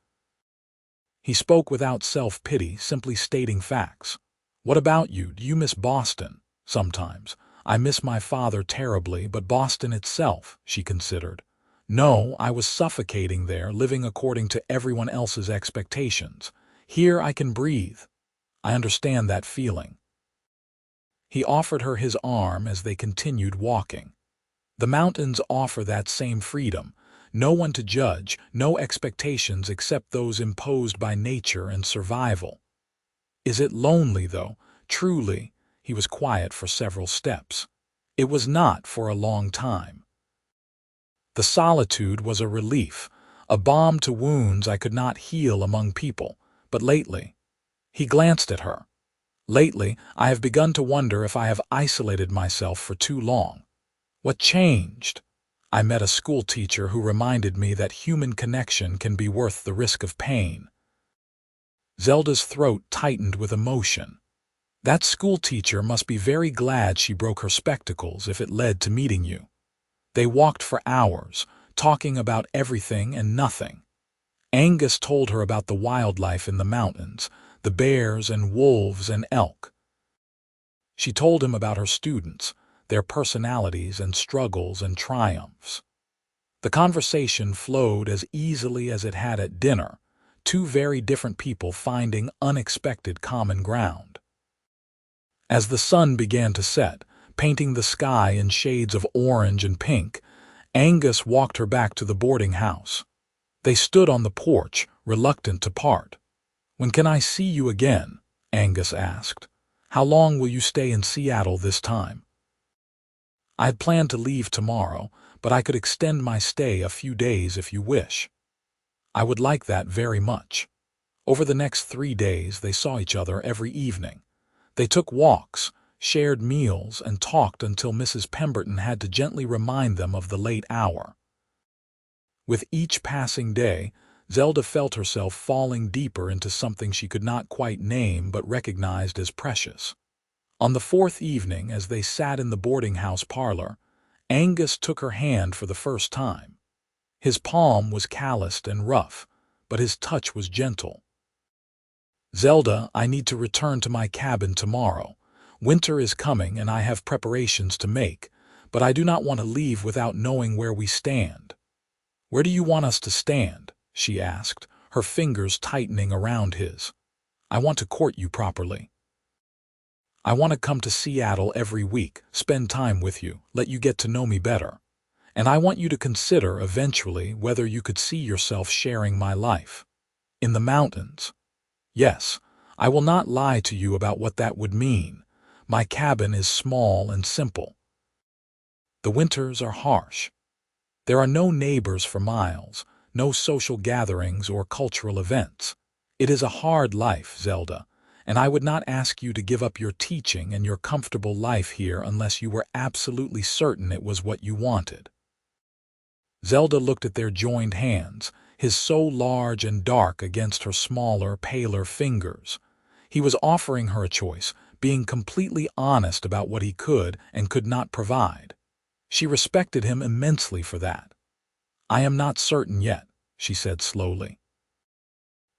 He spoke without self-pity, simply stating facts. "What about you? Do you miss Boston?" "Sometimes. I miss my father terribly, but Boston itself," she considered. "No, I was suffocating there, living according to everyone else's expectations. Here I can breathe. I understand that feeling." He offered her his arm as they continued walking. The mountains offer that same freedom. No one to judge, no expectations except those imposed by nature and survival. "Is it lonely, though?" "Truly." He was quiet for several steps. "It was not for a long time." The solitude was a relief, a balm to wounds I could not heal among people, but lately. He glanced at her. "Lately, I have begun to wonder if I have isolated myself for too long. What changed? I met a schoolteacher who reminded me that human connection can be worth the risk of pain." Zelda's throat tightened with emotion. That schoolteacher must be very glad she broke her spectacles if it led to meeting you. They walked for hours, talking about everything and nothing. Angus told her about the wildlife in the mountains, the bears and wolves and elk. She told him about her students, their personalities and struggles and triumphs. The conversation flowed as easily as it had at dinner, two very different people finding unexpected common ground. As the sun began to set, painting the sky in shades of orange and pink, Angus walked her back to the boarding house. They stood on the porch, reluctant to part. "When can I see you again?" Angus asked. "How long will you stay in Seattle this time?" "I had planned to leave tomorrow, but I could extend my stay a few days if you wish." "I would like that very much." Over the next 3 days they saw each other every evening. They took walks, shared meals, and talked until Mrs. Pemberton had to gently remind them of the late hour. With each passing day, Zelda felt herself falling deeper into something she could not quite name but recognized as precious. On the fourth evening, as they sat in the boarding-house parlor, Angus took her hand for the first time. His palm was calloused and rough, but his touch was gentle. "Zelda, I need to return to my cabin tomorrow. Winter is coming and I have preparations to make, but I do not want to leave without knowing where we stand." "Where do you want us to stand?" she asked, her fingers tightening around his. "I want to court you properly. I want to come to Seattle every week, spend time with you, let you get to know me better. And I want you to consider eventually whether you could see yourself sharing my life. In the mountains. Yes, I will not lie to you about what that would mean. My cabin is small and simple. The winters are harsh. There are no neighbors for miles, no social gatherings or cultural events. It is a hard life, Zelda, and I would not ask you to give up your teaching and your comfortable life here unless you were absolutely certain it was what you wanted." Zelda looked at their joined hands, his so large and dark against her smaller, paler fingers. He was offering her a choice, being completely honest about what he could and could not provide. She respected him immensely for that. "I am not certain yet," she said slowly.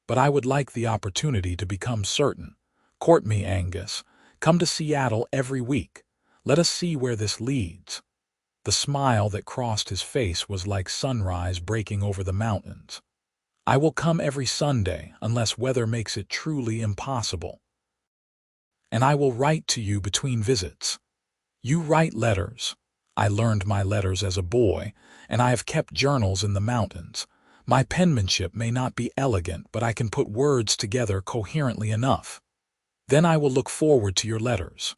"But I would like the opportunity to become certain. Court me, Angus. Come to Seattle every week. Let us see where this leads." The smile that crossed his face was like sunrise breaking over the mountains. "I will come every Sunday, unless weather makes it truly impossible. And I will write to you between visits. You write letters. I learned my letters as a boy, and I have kept journals in the mountains. My penmanship may not be elegant, but I can put words together coherently enough. Then I will look forward to your letters."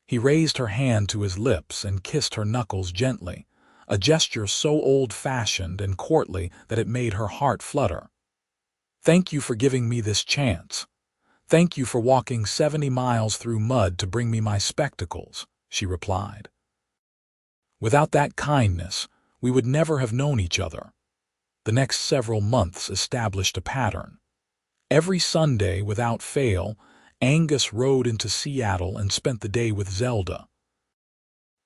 He raised her hand to his lips and kissed her knuckles gently, a gesture so old-fashioned and courtly that it made her heart flutter. "Thank you for giving me this chance. Thank you for walking 70 miles through mud to bring me my spectacles," she replied. "Without that kindness, we would never have known each other." The next several months established a pattern. Every Sunday, without fail, Angus rode into Seattle and spent the day with Zelda.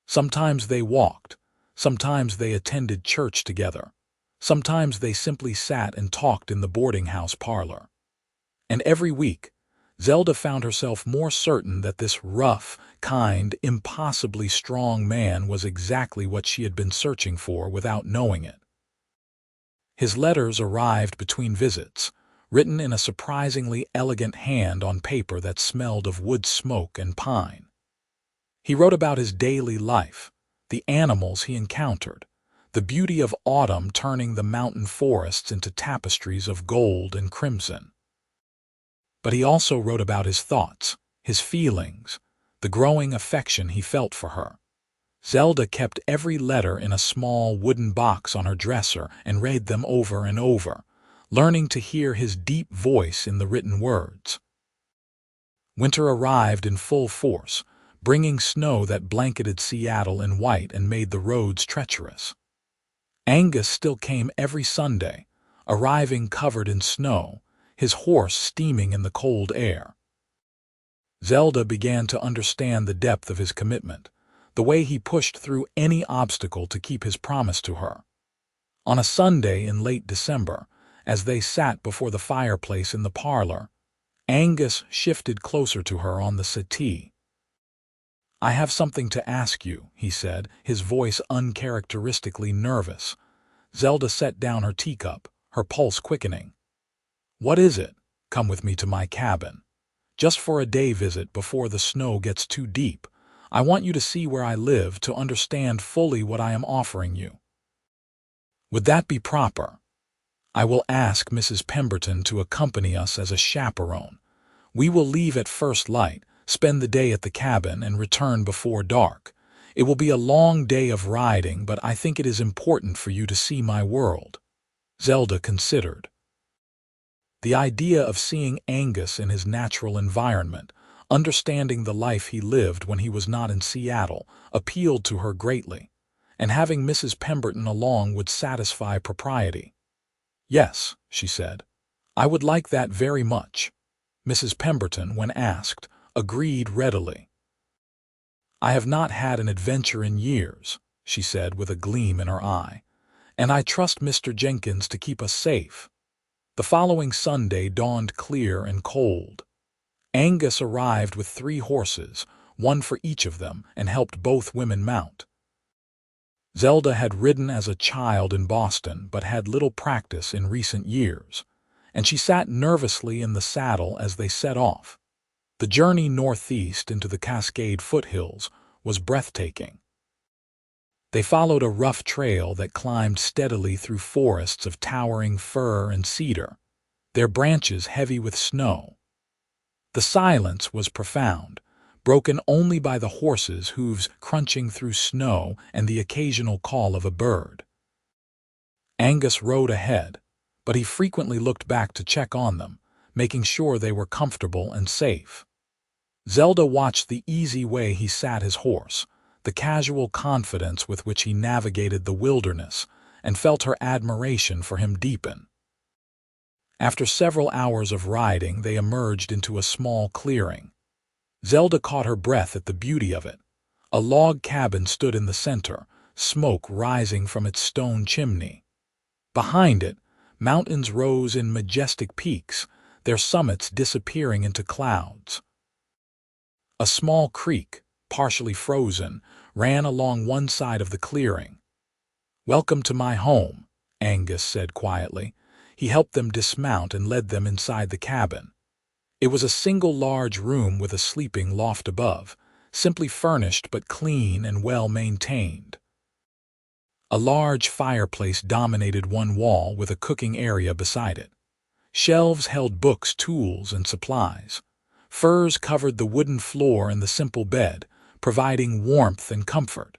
Sometimes they walked, sometimes they attended church together, sometimes they simply sat and talked in the boarding-house parlor. And every week, Zelda found herself more certain that this rough, kind, impossibly strong man was exactly what she had been searching for without knowing it. His letters arrived between visits, written in a surprisingly elegant hand on paper that smelled of wood smoke and pine. He wrote about his daily life, the animals he encountered, the beauty of autumn turning the mountain forests into tapestries of gold and crimson. But he also wrote about his thoughts, his feelings, the growing affection he felt for her. Zelda kept every letter in a small wooden box on her dresser and read them over and over, learning to hear his deep voice in the written words. Winter arrived in full force, bringing snow that blanketed Seattle in white and made the roads treacherous. Angus still came every Sunday, arriving covered in snow, his horse steaming in the cold air. Zelda began to understand the depth of his commitment, the way he pushed through any obstacle to keep his promise to her. On a Sunday in late December, as they sat before the fireplace in the parlor, Angus shifted closer to her on the settee. "I have something to ask you," he said, his voice uncharacteristically nervous. Zelda set down her teacup, her pulse quickening. "What is it? Come with me to my cabin. Just for a day visit before the snow gets too deep. I want you to see where I live, to understand fully what I am offering you." "Would that be proper?" "I will ask Mrs. Pemberton to accompany us as a chaperone. We will leave at first light, spend the day at the cabin, and return before dark. It will be a long day of riding, but I think it is important for you to see my world." Zelda considered. The idea of seeing Angus in his natural environment, understanding the life he lived when he was not in Seattle, appealed to her greatly, and having Mrs. Pemberton along would satisfy propriety. "Yes," she said. "I would like that very much." Mrs. Pemberton, when asked, agreed readily. "I have not had an adventure in years," she said with a gleam in her eye, "and I trust Mr. Jenkins to keep us safe." The following Sunday dawned clear and cold. Angus arrived with 3 horses, one for each of them, and helped both women mount. Zelda had ridden as a child in Boston but had little practice in recent years, and she sat nervously in the saddle as they set off. The journey northeast into the Cascade foothills was breathtaking. They followed a rough trail that climbed steadily through forests of towering fir and cedar, their branches heavy with snow. The silence was profound, broken only by the horses' hooves crunching through snow and the occasional call of a bird. Angus rode ahead, but he frequently looked back to check on them, making sure they were comfortable and safe. Zelda watched the easy way he sat his horse, the casual confidence with which he navigated the wilderness, and felt her admiration for him deepen. After several hours of riding, they emerged into a small clearing. Zelda caught her breath at the beauty of it. A log cabin stood in the center, smoke rising from its stone chimney. Behind it, mountains rose in majestic peaks, their summits disappearing into clouds. A small creek, partially frozen, ran along one side of the clearing. "Welcome to my home," Angus said quietly. He helped them dismount and led them inside the cabin. It was a single large room with a sleeping loft above, simply furnished but clean and well-maintained. A large fireplace dominated one wall with a cooking area beside it. Shelves held books, tools, and supplies. Furs covered the wooden floor and the simple bed, providing warmth and comfort.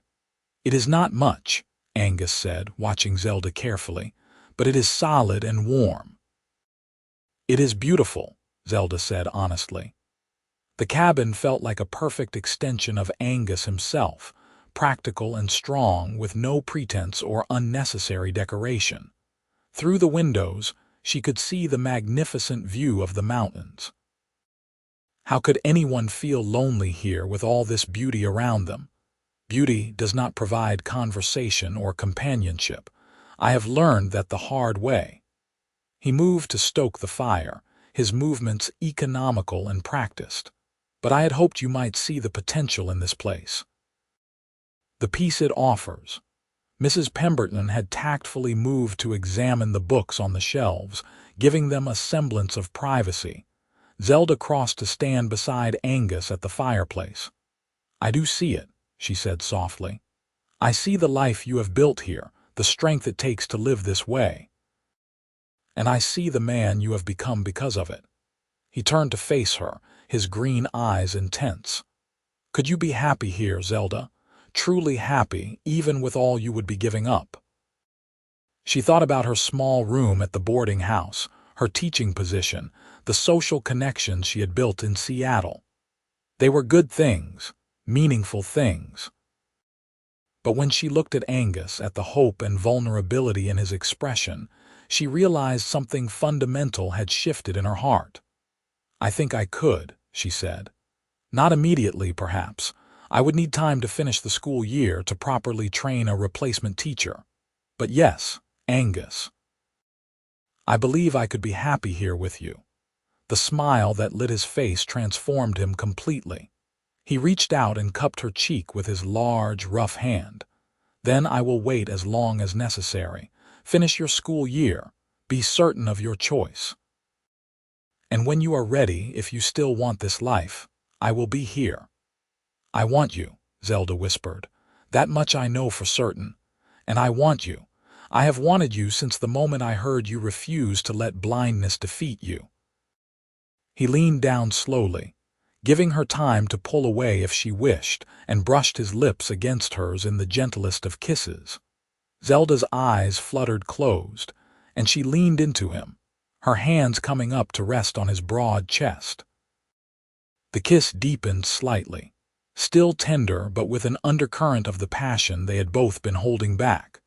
"It is not much," Angus said, watching Zelda carefully, "but it is solid and warm." "It is beautiful," Zelda said honestly. The cabin felt like a perfect extension of Angus himself, practical and strong with no pretense or unnecessary decoration. Through the windows, she could see the magnificent view of the mountains. How could anyone feel lonely here with all this beauty around them? Beauty does not provide conversation or companionship. I have learned that the hard way. He moved to stoke the fire, his movements economical and practiced. "But I had hoped you might see the potential in this place. The peace it offers." Mrs. Pemberton had tactfully moved to examine the books on the shelves, giving them a semblance of privacy. Zelda crossed to stand beside Angus at the fireplace. "I do see it," she said softly. "I see the life you have built here, the strength it takes to live this way. And I see the man you have become because of it." He turned to face her, his green eyes intense. "Could you be happy here, Zelda? Truly happy, even with all you would be giving up?" She thought about her small room at the boarding house, her teaching position, the social connections she had built in Seattle. They were good things, meaningful things. But when she looked at Angus, at the hope and vulnerability in his expression, she realized something fundamental had shifted in her heart. "I think I could," she said. "Not immediately, perhaps. I would need time to finish the school year to properly train a replacement teacher. But yes, Angus, I believe I could be happy here with you." The smile that lit his face transformed him completely. He reached out and cupped her cheek with his large, rough hand. "Then I will wait as long as necessary. Finish your school year. Be certain of your choice. And when you are ready, if you still want this life, I will be here." "I want you," Zelda whispered. "That much I know for certain. And I want you. I have wanted you since the moment I heard you refuse to let blindness defeat you." He leaned down slowly, giving her time to pull away if she wished, and brushed his lips against hers in the gentlest of kisses. Zelda's eyes fluttered closed, and she leaned into him, her hands coming up to rest on his broad chest. The kiss deepened slightly, still tender but with an undercurrent of the passion they had both been holding back.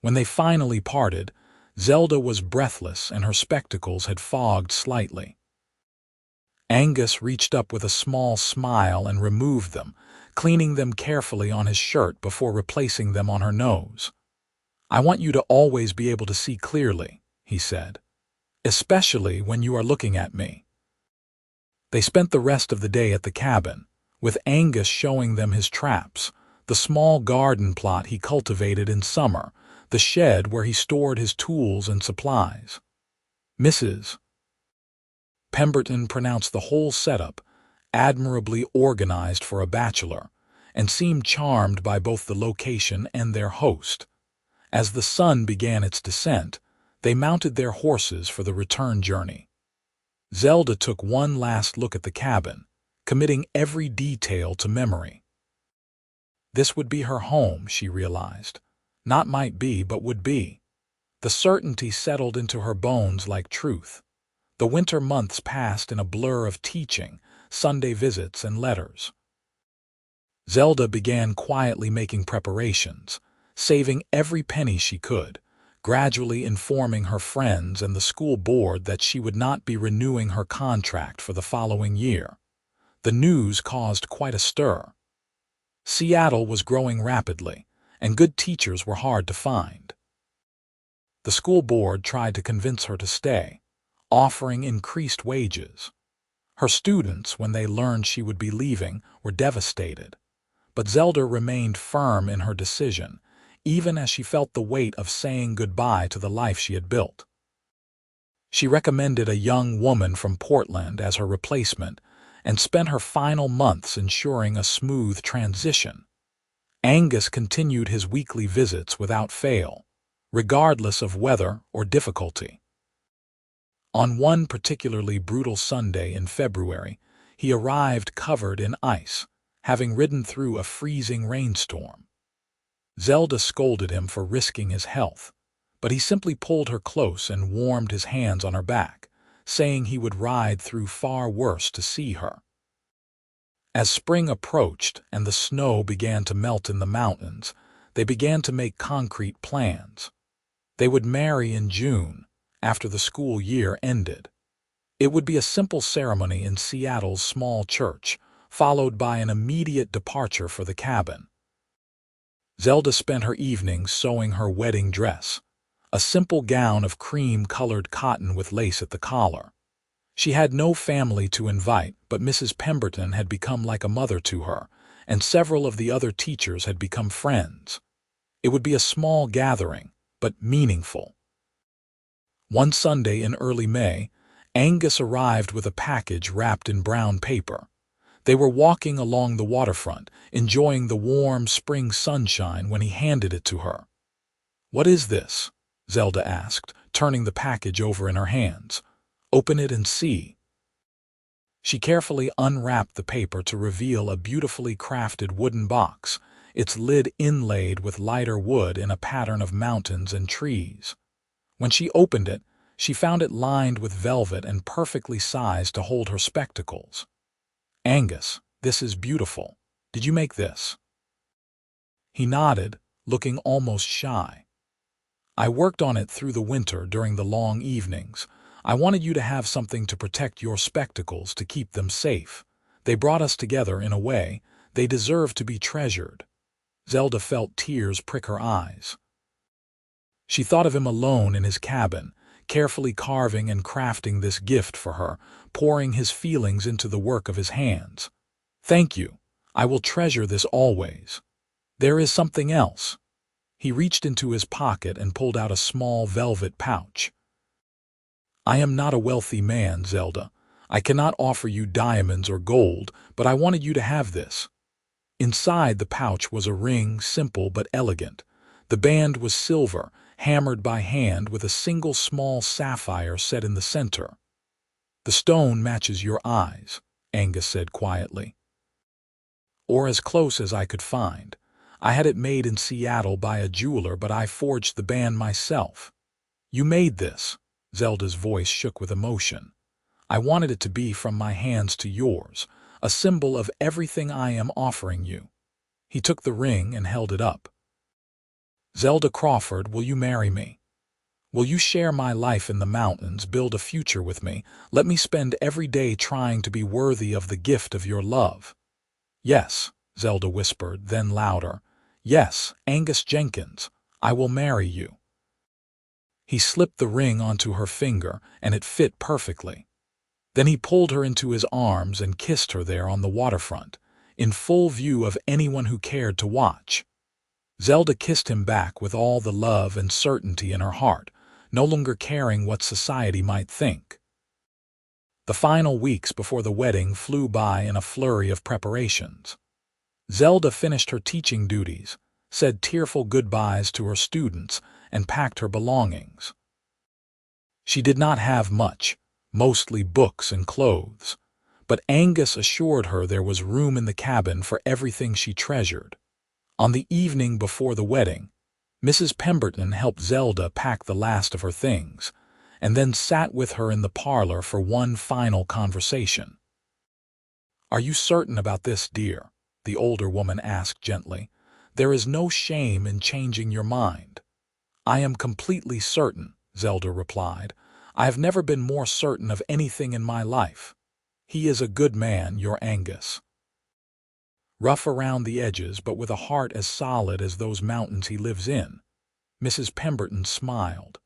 When they finally parted, Zelda was breathless and her spectacles had fogged slightly. Angus reached up with a small smile and removed them, cleaning them carefully on his shirt before replacing them on her nose. "I want you to always be able to see clearly," he said, "especially when you are looking at me." They spent the rest of the day at the cabin, with Angus showing them his traps, the small garden plot he cultivated in summer, the shed where he stored his tools and supplies. Mrs. Pemberton pronounced the whole setup admirably organized for a bachelor, and seemed charmed by both the location and their host. As the sun began its descent, they mounted their horses for the return journey. Zelda took one last look at the cabin, committing every detail to memory. This would be her home, she realized. Not might be, but would be. The certainty settled into her bones like truth. The winter months passed in a blur of teaching, Sunday visits, and letters. Zelda began quietly making preparations, saving every penny she could, gradually informing her friends and the school board that she would not be renewing her contract for the following year. The news caused quite a stir. Seattle was growing rapidly, and good teachers were hard to find. The school board tried to convince her to stay, offering increased wages. Her students, when they learned she would be leaving, were devastated. But Zelda remained firm in her decision, even as she felt the weight of saying goodbye to the life she had built. She recommended a young woman from Portland as her replacement and spent her final months ensuring a smooth transition. Angus continued his weekly visits without fail, regardless of weather or difficulty. On one particularly brutal Sunday in February, he arrived covered in ice, having ridden through a freezing rainstorm. Zelda scolded him for risking his health, but he simply pulled her close and warmed his hands on her back, saying he would ride through far worse to see her. As spring approached and the snow began to melt in the mountains, they began to make concrete plans. They would marry in June, after the school year ended. It would be a simple ceremony in Seattle's small church, followed by an immediate departure for the cabin. Zelda spent her evenings sewing her wedding dress, a simple gown of cream-colored cotton with lace at the collar. She had no family to invite, but Mrs. Pemberton had become like a mother to her, and several of the other teachers had become friends. It would be a small gathering, but meaningful. One Sunday in early May, Angus arrived with a package wrapped in brown paper. They were walking along the waterfront, enjoying the warm spring sunshine when he handed it to her. "What is this?" Zelda asked, turning the package over in her hands. "Open it and see." She carefully unwrapped the paper to reveal a beautifully crafted wooden box, its lid inlaid with lighter wood in a pattern of mountains and trees. When she opened it, she found it lined with velvet and perfectly sized to hold her spectacles. "Angus, this is beautiful. Did you make this?" He nodded, looking almost shy. "I worked on it through the winter during the long evenings. I wanted you to have something to protect your spectacles, to keep them safe. They brought us together in a way. They deserve to be treasured." Zelda felt tears prick her eyes. She thought of him alone in his cabin, carefully carving and crafting this gift for her, pouring his feelings into the work of his hands. "Thank you. I will treasure this always. There is something else." He reached into his pocket and pulled out a small velvet pouch. "I am not a wealthy man, Zelda. I cannot offer you diamonds or gold, but I wanted you to have this." Inside the pouch was a ring, simple but elegant. The band was silver, hammered by hand with a single small sapphire set in the center. "The stone matches your eyes," Angus said quietly. "Or as close as I could find. I had it made in Seattle by a jeweler, but I forged the band myself." "You made this?" Zelda's voice shook with emotion. "I wanted it to be from my hands to yours, a symbol of everything I am offering you." He took the ring and held it up. "Zelda Crawford, will you marry me?" Will you share my life in the mountains, build a future with me? Let me spend every day trying to be worthy of the gift of your love." "Yes," Zelda whispered, then louder. "Yes, Angus Jenkins, I will marry you." He slipped the ring onto her finger, and it fit perfectly. Then he pulled her into his arms and kissed her there on the waterfront, in full view of anyone who cared to watch. Zelda kissed him back with all the love and certainty in her heart, no longer caring what society might think. The final weeks before the wedding flew by in a flurry of preparations. Zelda finished her teaching duties, said tearful goodbyes to her students, and packed her belongings. She did not have much, mostly books and clothes, but Angus assured her there was room in the cabin for everything she treasured. On the evening before the wedding, Mrs. Pemberton helped Zelda pack the last of her things, and then sat with her in the parlor for one final conversation. "Are you certain about this, dear?" the older woman asked gently. "There is no shame in changing your mind." "I am completely certain," Zelda replied. "I have never been more certain of anything in my life. He is a good man, your Angus. Rough around the edges, but with a heart as solid as those mountains he lives in." Mrs. Pemberton smiled.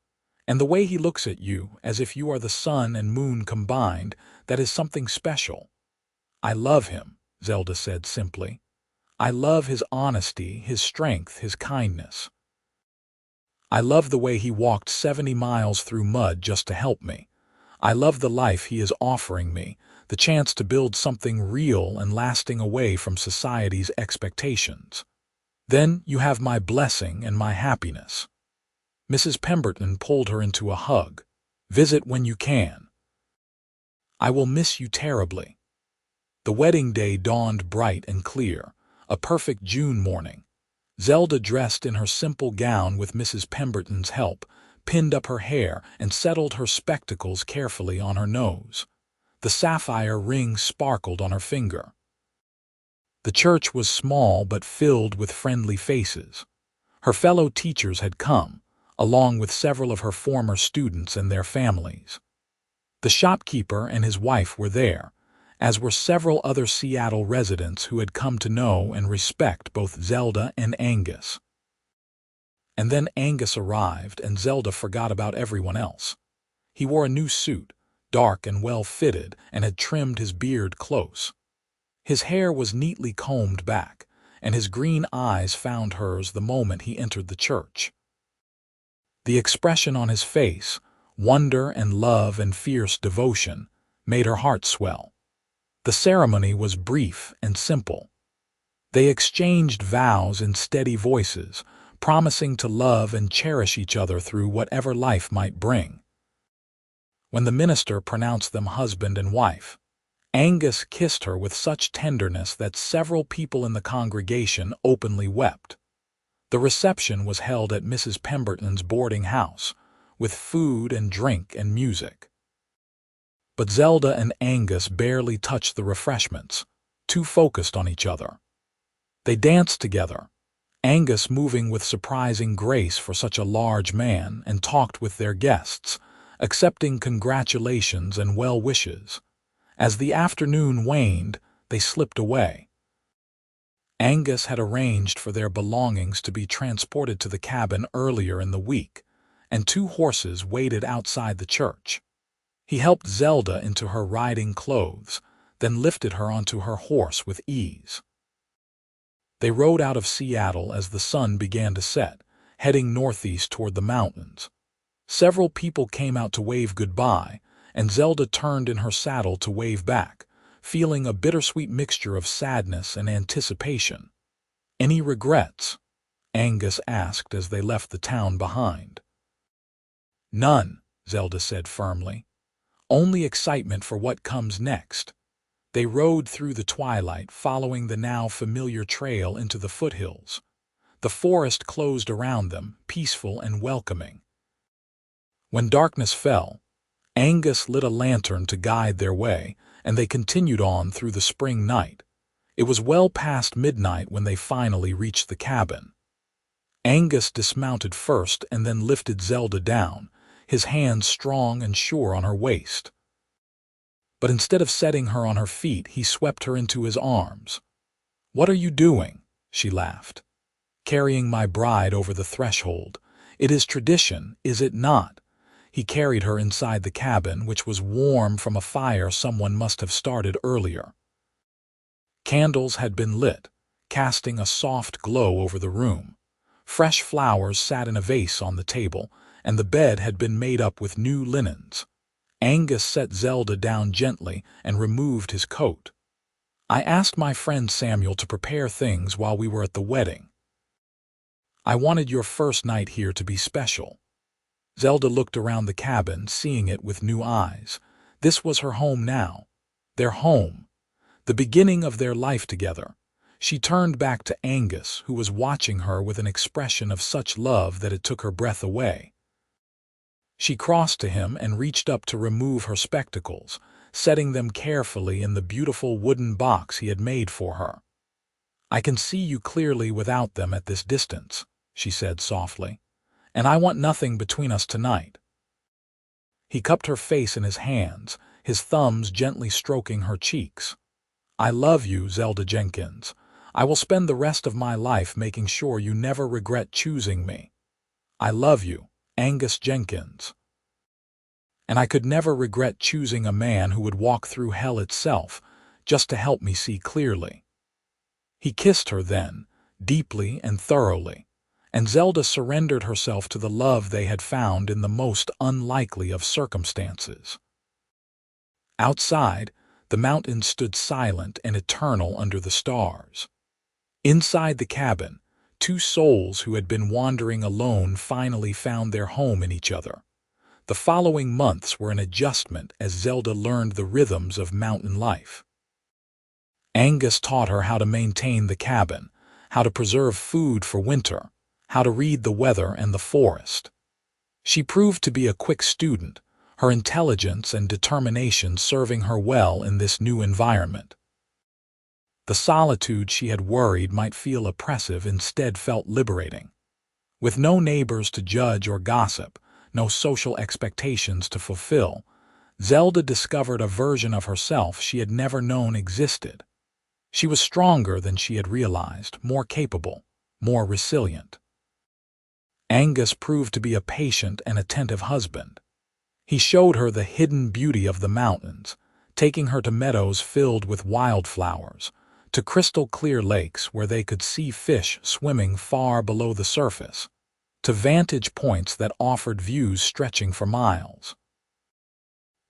"And the way he looks at you, as if you are the sun and moon combined, that is something special." "I love him," Zelda said simply. "I love his honesty, his strength, his kindness. I love the way he walked 70 miles through mud just to help me. I love the life he is offering me, the chance to build something real and lasting away from society's expectations. Then you have my blessing and my happiness." Mrs. Pemberton pulled her into a hug. "Visit when you can. I will miss you terribly." The wedding day dawned bright and clear, a perfect June morning. Zelda, dressed in her simple gown with Mrs. Pemberton's help, pinned up her hair and settled her spectacles carefully on her nose. The sapphire ring sparkled on her finger. The church was small but filled with friendly faces. Her fellow teachers had come, along with several of her former students and their families. The shopkeeper and his wife were there, as were several other Seattle residents who had come to know and respect both Zelda and Angus. And then Angus arrived, and Zelda forgot about everyone else. He wore a new suit, dark and well-fitted, and had trimmed his beard close. His hair was neatly combed back, and his green eyes found hers the moment he entered the church. The expression on his face, wonder and love and fierce devotion, made her heart swell. The ceremony was brief and simple. They exchanged vows in steady voices, promising to love and cherish each other through whatever life might bring. When the minister pronounced them husband and wife, Angus kissed her with such tenderness that several people in the congregation openly wept. The reception was held at Mrs. Pemberton's boarding house, with food and drink and music. But Zelda and Angus barely touched the refreshments, too focused on each other. They danced together, Angus moving with surprising grace for such a large man, and talked with their guests, accepting congratulations and well wishes. As the afternoon waned, they slipped away. Angus had arranged for their belongings to be transported to the cabin earlier in the week, and 2 horses waited outside the church. He helped Zelda into her riding clothes, then lifted her onto her horse with ease. They rode out of Seattle as the sun began to set, heading northeast toward the mountains. Several people came out to wave goodbye, and Zelda turned in her saddle to wave back, feeling a bittersweet mixture of sadness and anticipation. "Any regrets?" Angus asked as they left the town behind. "None," Zelda said firmly. "Only excitement for what comes next." They rode through the twilight, following the now familiar trail into the foothills. The forest closed around them, peaceful and welcoming. When darkness fell, Angus lit a lantern to guide their way, and they continued on through the spring night. It was well past midnight when they finally reached the cabin. Angus dismounted first and then lifted Zelda down, his hands strong and sure on her waist. But instead of setting her on her feet, he swept her into his arms. "What are you doing?" she laughed. "Carrying my bride over the threshold. It is tradition, is it not?" He carried her inside the cabin, which was warm from a fire someone must have started earlier. Candles had been lit, casting a soft glow over the room. Fresh flowers sat in a vase on the table, and the bed had been made up with new linens. Angus set Zelda down gently and removed his coat. "I asked my friend Samuel to prepare things while we were at the wedding. I wanted your first night here to be special." Zelda looked around the cabin, seeing it with new eyes. This was her home now. Their home. The beginning of their life together. She turned back to Angus, who was watching her with an expression of such love that it took her breath away. She crossed to him and reached up to remove her spectacles, setting them carefully in the beautiful wooden box he had made for her. "I can see you clearly without them at this distance," she said softly, "and I want nothing between us tonight." He cupped her face in his hands, his thumbs gently stroking her cheeks. "I love you, Zelda Jenkins. I will spend the rest of my life making sure you never regret choosing me. I love you, Angus Jenkins. And I could never regret choosing a man who would walk through hell itself just to help me see clearly." He kissed her then, deeply and thoroughly, and Zelda surrendered herself to the love they had found in the most unlikely of circumstances. Outside, the mountains stood silent and eternal under the stars. Inside the cabin, two souls who had been wandering alone finally found their home in each other. The following months were an adjustment as Zelda learned the rhythms of mountain life. Angus taught her how to maintain the cabin, how to preserve food for winter, how to read the weather and the forest. She proved to be a quick student, her intelligence and determination serving her well in this new environment. The solitude she had worried might feel oppressive instead felt liberating. With no neighbors to judge or gossip, no social expectations to fulfill, Zelda discovered a version of herself she had never known existed. She was stronger than she had realized, more capable, more resilient. Angus proved to be a patient and attentive husband. He showed her the hidden beauty of the mountains, taking her to meadows filled with wildflowers, to crystal-clear lakes where they could see fish swimming far below the surface, to vantage points that offered views stretching for miles.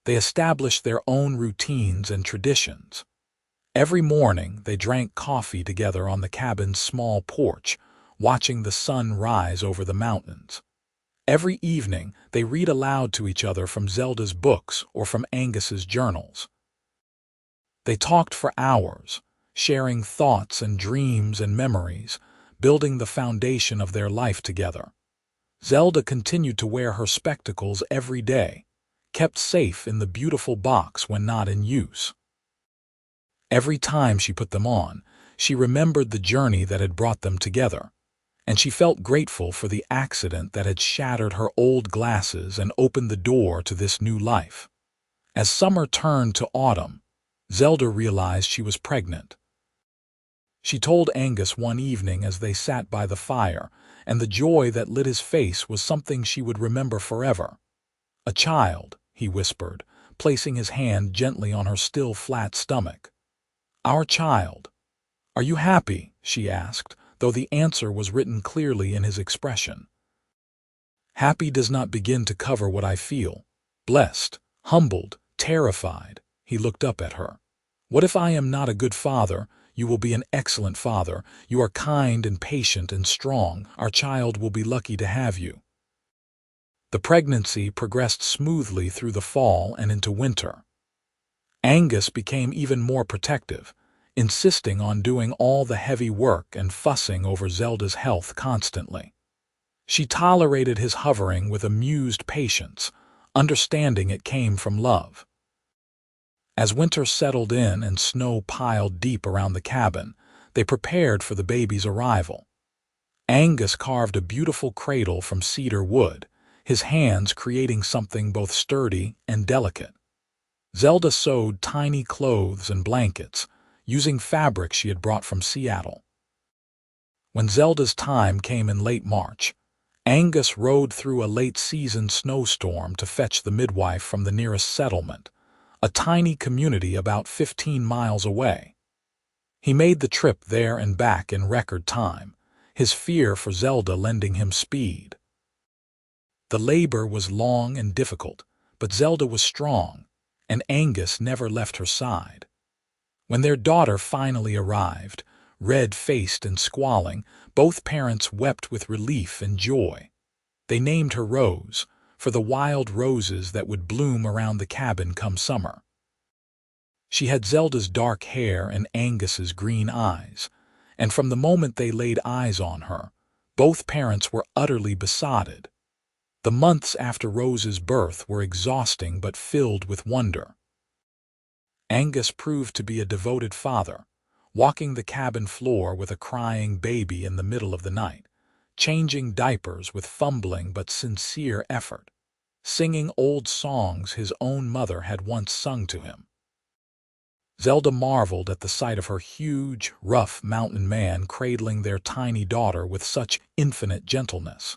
They established their own routines and traditions. Every morning they drank coffee together on the cabin's small porch, watching the sun rise over the mountains. Every evening they read aloud to each other from Zelda's books or from Angus's journals. They talked for hours, sharing thoughts and dreams and memories, building the foundation of their life together. Zelda continued to wear her spectacles every day, kept safe in the beautiful box when not in use. Every time she put them on, she remembered the journey that had brought them together, and she felt grateful for the accident that had shattered her old glasses and opened the door to this new life. As summer turned to autumn, Zelda realized she was pregnant. She told Angus one evening as they sat by the fire, and the joy that lit his face was something she would remember forever. "A child," he whispered, placing his hand gently on her still flat stomach. "Our child." "Are you happy?" she asked, though the answer was written clearly in his expression. "Happy does not begin to cover what I feel. Blessed, humbled, terrified." He looked up at her. "What if I am not a good father? You will be an excellent father. You are kind and patient and strong. Our child will be lucky to have you." The pregnancy progressed smoothly through the fall and into winter. Angus became even more protective, insisting on doing all the heavy work and fussing over Zelda's health constantly. She tolerated his hovering with amused patience, understanding it came from love. As winter settled in and snow piled deep around the cabin, they prepared for the baby's arrival. Angus carved a beautiful cradle from cedar wood, his hands creating something both sturdy and delicate. Zelda sewed tiny clothes and blankets, using fabric she had brought from Seattle. When Zelda's time came in late March, Angus rode through a late-season snowstorm to fetch the midwife from the nearest settlement, a tiny community about 15 miles away. He made the trip there and back in record time, his fear for Zelda lending him speed. The labor was long and difficult, but Zelda was strong, and Angus never left her side. When their daughter finally arrived, red-faced and squalling, both parents wept with relief and joy. They named her Rose, for the wild roses that would bloom around the cabin come summer. She had Zelda's dark hair and Angus's green eyes, and from the moment they laid eyes on her, both parents were utterly besotted. The months after Rose's birth were exhausting but filled with wonder. Angus proved to be a devoted father, walking the cabin floor with a crying baby in the middle of the night, changing diapers with fumbling but sincere effort, singing old songs his own mother had once sung to him. Zelda marveled at the sight of her huge, rough mountain man cradling their tiny daughter with such infinite gentleness.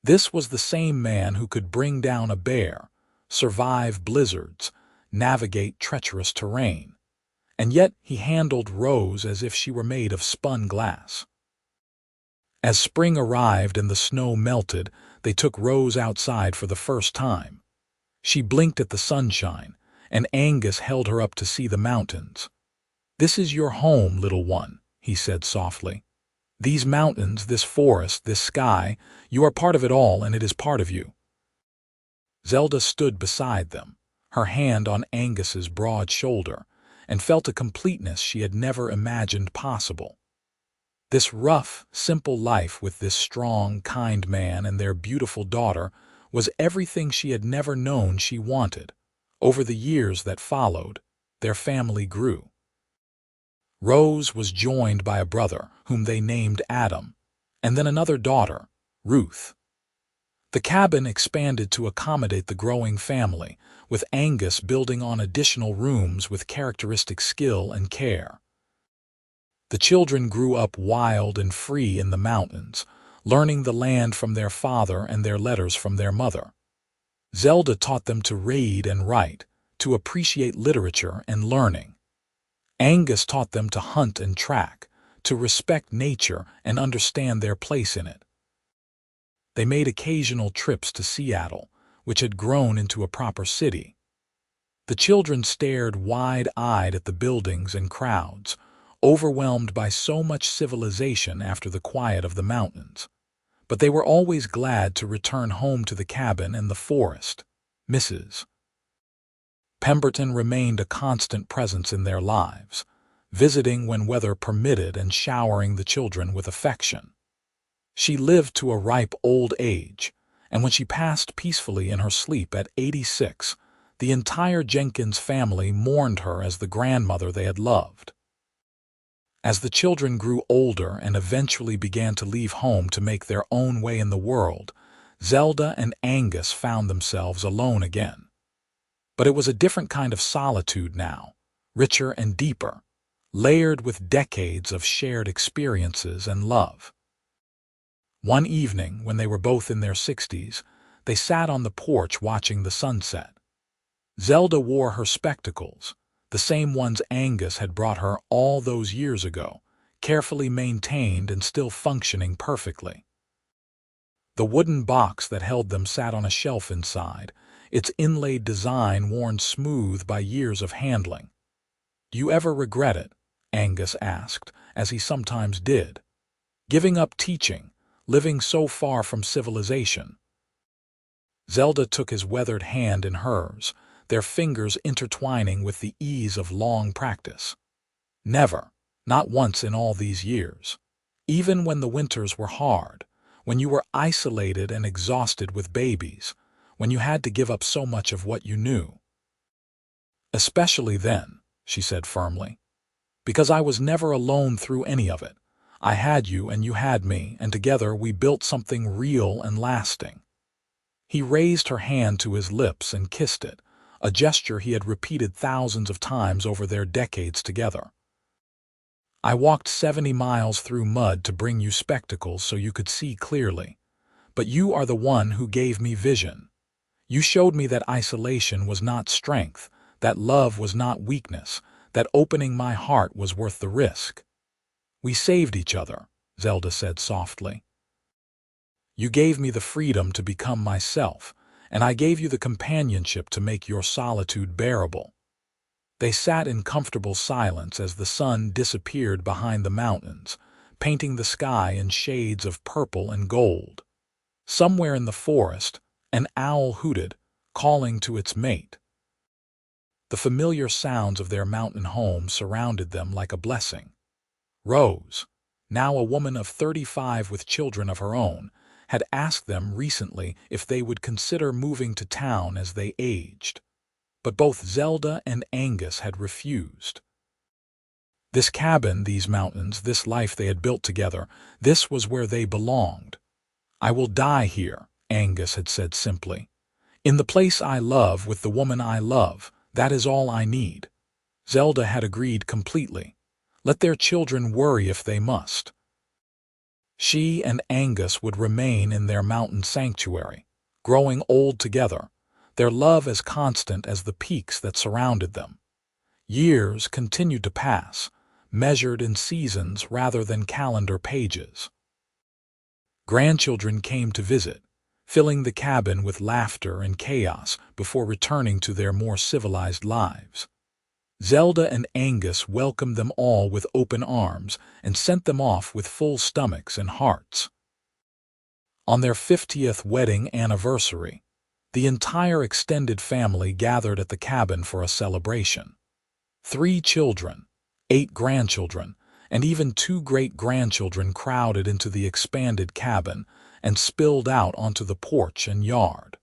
This was the same man who could bring down a bear, survive blizzards, navigate treacherous terrain, and yet he handled Rose as if she were made of spun glass. As spring arrived and the snow melted, they took Rose outside for the first time. She blinked at the sunshine, and Angus held her up to see the mountains. "This is your home, little one," he said softly. "These mountains, this forest, this sky, you are part of it all, and it is part of you." Zelda stood beside them, her hand on Angus's broad shoulder, and felt a completeness she had never imagined possible. This rough, simple life with this strong, kind man and their beautiful daughter was everything she had never known she wanted. Over the years that followed, their family grew. Rose was joined by a brother, whom they named Adam, and then another daughter, Ruth. The cabin expanded to accommodate the growing family, with Angus building on additional rooms with characteristic skill and care. The children grew up wild and free in the mountains, learning the land from their father and their letters from their mother. Zelda taught them to read and write, to appreciate literature and learning. Angus taught them to hunt and track, to respect nature and understand their place in it. They made occasional trips to Seattle, which had grown into a proper city. The children stared wide-eyed at the buildings and crowds, overwhelmed by so much civilization after the quiet of the mountains. But they were always glad to return home to the cabin and the forest. Mrs. Pemberton remained a constant presence in their lives, visiting when weather permitted and showering the children with affection. She lived to a ripe old age, and when she passed peacefully in her sleep at 86, the entire Jenkins family mourned her as the grandmother they had loved. As the children grew older and eventually began to leave home to make their own way in the world, Zelda and Angus found themselves alone again. But it was a different kind of solitude now, richer and deeper, layered with decades of shared experiences and love. One evening, when they were both in their 60s, they sat on the porch watching the sunset. Zelda wore her spectacles, the same ones Angus had brought her all those years ago, carefully maintained and still functioning perfectly. The wooden box that held them sat on a shelf inside, its inlaid design worn smooth by years of handling. "Do you ever regret it?" Angus asked, as he sometimes did. "Giving up teaching, living so far from civilization." Zelda took his weathered hand in hers, their fingers intertwining with the ease of long practice. "Never, not once in all these years. Even when the winters were hard, when you were isolated and exhausted with babies, when you had to give up so much of what you knew." "Especially then," she said firmly, "because I was never alone through any of it. I had you and you had me, and together we built something real and lasting." He raised her hand to his lips and kissed it, a gesture he had repeated thousands of times over their decades together. "I walked 70 miles through mud to bring you spectacles so you could see clearly. But you are the one who gave me vision. You showed me that isolation was not strength, that love was not weakness, that opening my heart was worth the risk." "We saved each other," Zelda said softly. "You gave me the freedom to become myself, and I gave you the companionship to make your solitude bearable." They sat in comfortable silence as the sun disappeared behind the mountains, painting the sky in shades of purple and gold. Somewhere in the forest, an owl hooted, calling to its mate. The familiar sounds of their mountain home surrounded them like a blessing. Rose, now a woman of 35 with children of her own, had asked them recently if they would consider moving to town as they aged. But both Zelda and Angus had refused. This cabin, these mountains, this life they had built together, this was where they belonged. "I will die here," Angus had said simply. "In the place I love, with the woman I love, that is all I need." Zelda had agreed completely. Let their children worry if they must. She and Angus would remain in their mountain sanctuary, growing old together, their love as constant as the peaks that surrounded them. Years continued to pass, measured in seasons rather than calendar pages. Grandchildren came to visit, filling the cabin with laughter and chaos before returning to their more civilized lives. Zelda and Angus welcomed them all with open arms and sent them off with full stomachs and hearts. On their 50th wedding anniversary, the entire extended family gathered at the cabin for a celebration. 3 children, 8 grandchildren, and even 2 great-grandchildren crowded into the expanded cabin and spilled out onto the porch and yard.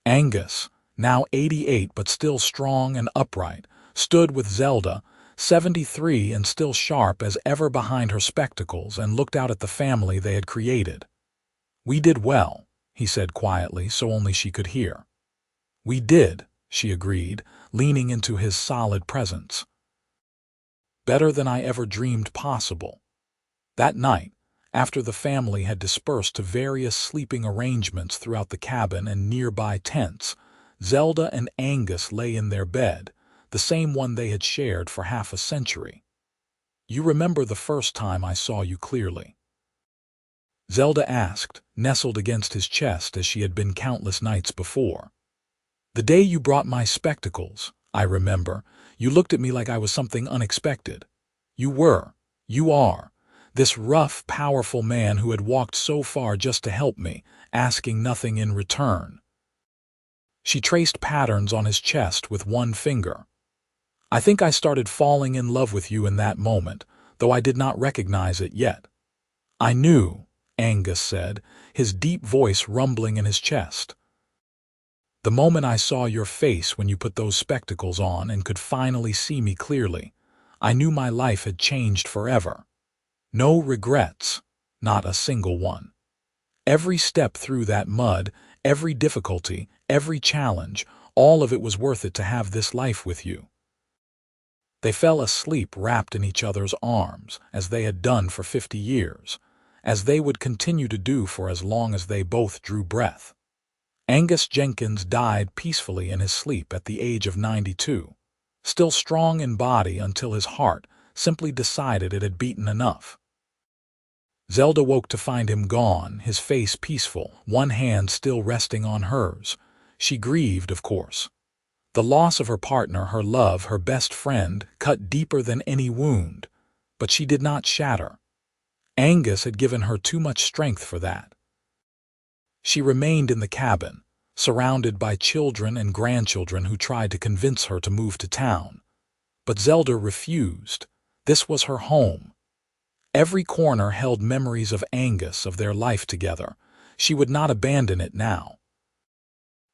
Angus, now 88 but still strong and upright, stood with Zelda, 73 and still sharp as ever behind her spectacles, and looked out at the family they had created. "We did well," he said quietly so only she could hear. "We did," she agreed, leaning into his solid presence. "Better than I ever dreamed possible." That night, after the family had dispersed to various sleeping arrangements throughout the cabin and nearby tents, Zelda and Angus lay in their bed, the same one they had shared for half a century. "You remember the first time I saw you clearly?" Zelda asked, nestled against his chest as she had been countless nights before. "The day you brought my spectacles, I remember. You looked at me like I was something unexpected. You are, this rough, powerful man who had walked so far just to help me, asking nothing in return." She traced patterns on his chest with one finger. "I think I started falling in love with you in that moment, though I did not recognize it yet." "I knew," Angus said, his deep voice rumbling in his chest. "The moment I saw your face when you put those spectacles on and could finally see me clearly, I knew my life had changed forever. No regrets, not a single one. Every step through that mud, every difficulty, every challenge, all of it was worth it to have this life with you." They fell asleep wrapped in each other's arms, as they had done for 50 years, as they would continue to do for as long as they both drew breath. Angus Jenkins died peacefully in his sleep at the age of 92, still strong in body until his heart simply decided it had beaten enough. Zelda woke to find him gone, his face peaceful, one hand still resting on hers. She grieved, of course. The loss of her partner, her love, her best friend, cut deeper than any wound, but she did not shatter. Angus had given her too much strength for that. She remained in the cabin, surrounded by children and grandchildren who tried to convince her to move to town. But Zelda refused. This was her home. Every corner held memories of Angus, of their life together. She would not abandon it now.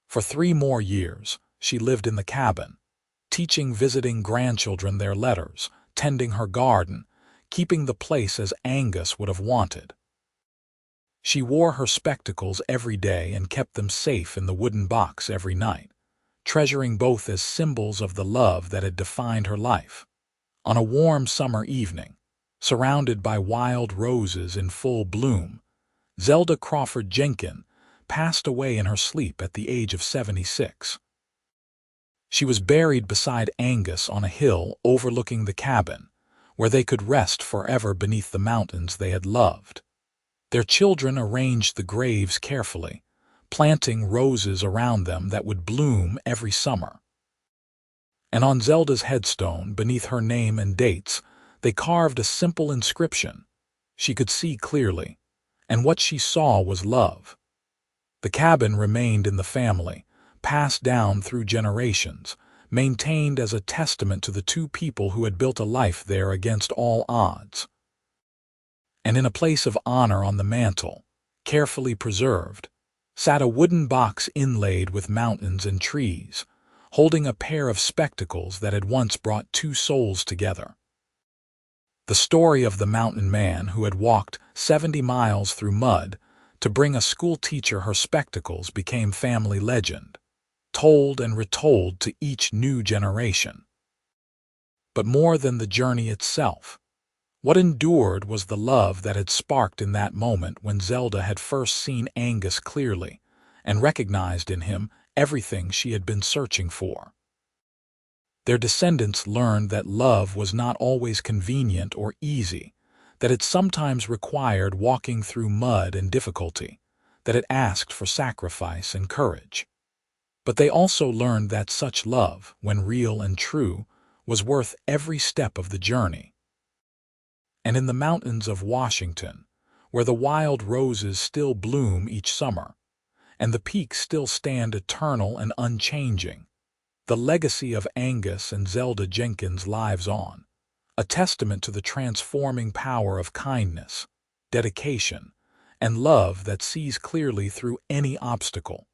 For 3 more years, she lived in the cabin, teaching visiting grandchildren their letters, tending her garden, keeping the place as Angus would have wanted. She wore her spectacles every day and kept them safe in the wooden box every night, treasuring both as symbols of the love that had defined her life. On a warm summer evening, surrounded by wild roses in full bloom, Zelda Crawford Jenkins passed away in her sleep at the age of 76. She was buried beside Angus on a hill overlooking the cabin, where they could rest forever beneath the mountains they had loved. Their children arranged the graves carefully, planting roses around them that would bloom every summer. And on Zelda's headstone, beneath her name and dates, they carved a simple inscription. She could see clearly, and what she saw was love. The cabin remained in the family, passed down through generations, maintained as a testament to the two people who had built a life there against all odds. And in a place of honor on the mantel, carefully preserved, sat a wooden box inlaid with mountains and trees, holding a pair of spectacles that had once brought two souls together. The story of the mountain man who had walked 70 miles through mud to bring a school teacher her spectacles became family legend, told and retold to each new generation. But more than the journey itself, what endured was the love that had sparked in that moment when Zelda had first seen Angus clearly and recognized in him everything she had been searching for. Their descendants learned that love was not always convenient or easy, that it sometimes required walking through mud and difficulty, that it asked for sacrifice and courage. But they also learned that such love, when real and true, was worth every step of the journey. And in the mountains of Washington, where the wild roses still bloom each summer, and the peaks still stand eternal and unchanging, the legacy of Angus and Zelda Jenkins lives on, a testament to the transforming power of kindness, dedication, and love that sees clearly through any obstacle.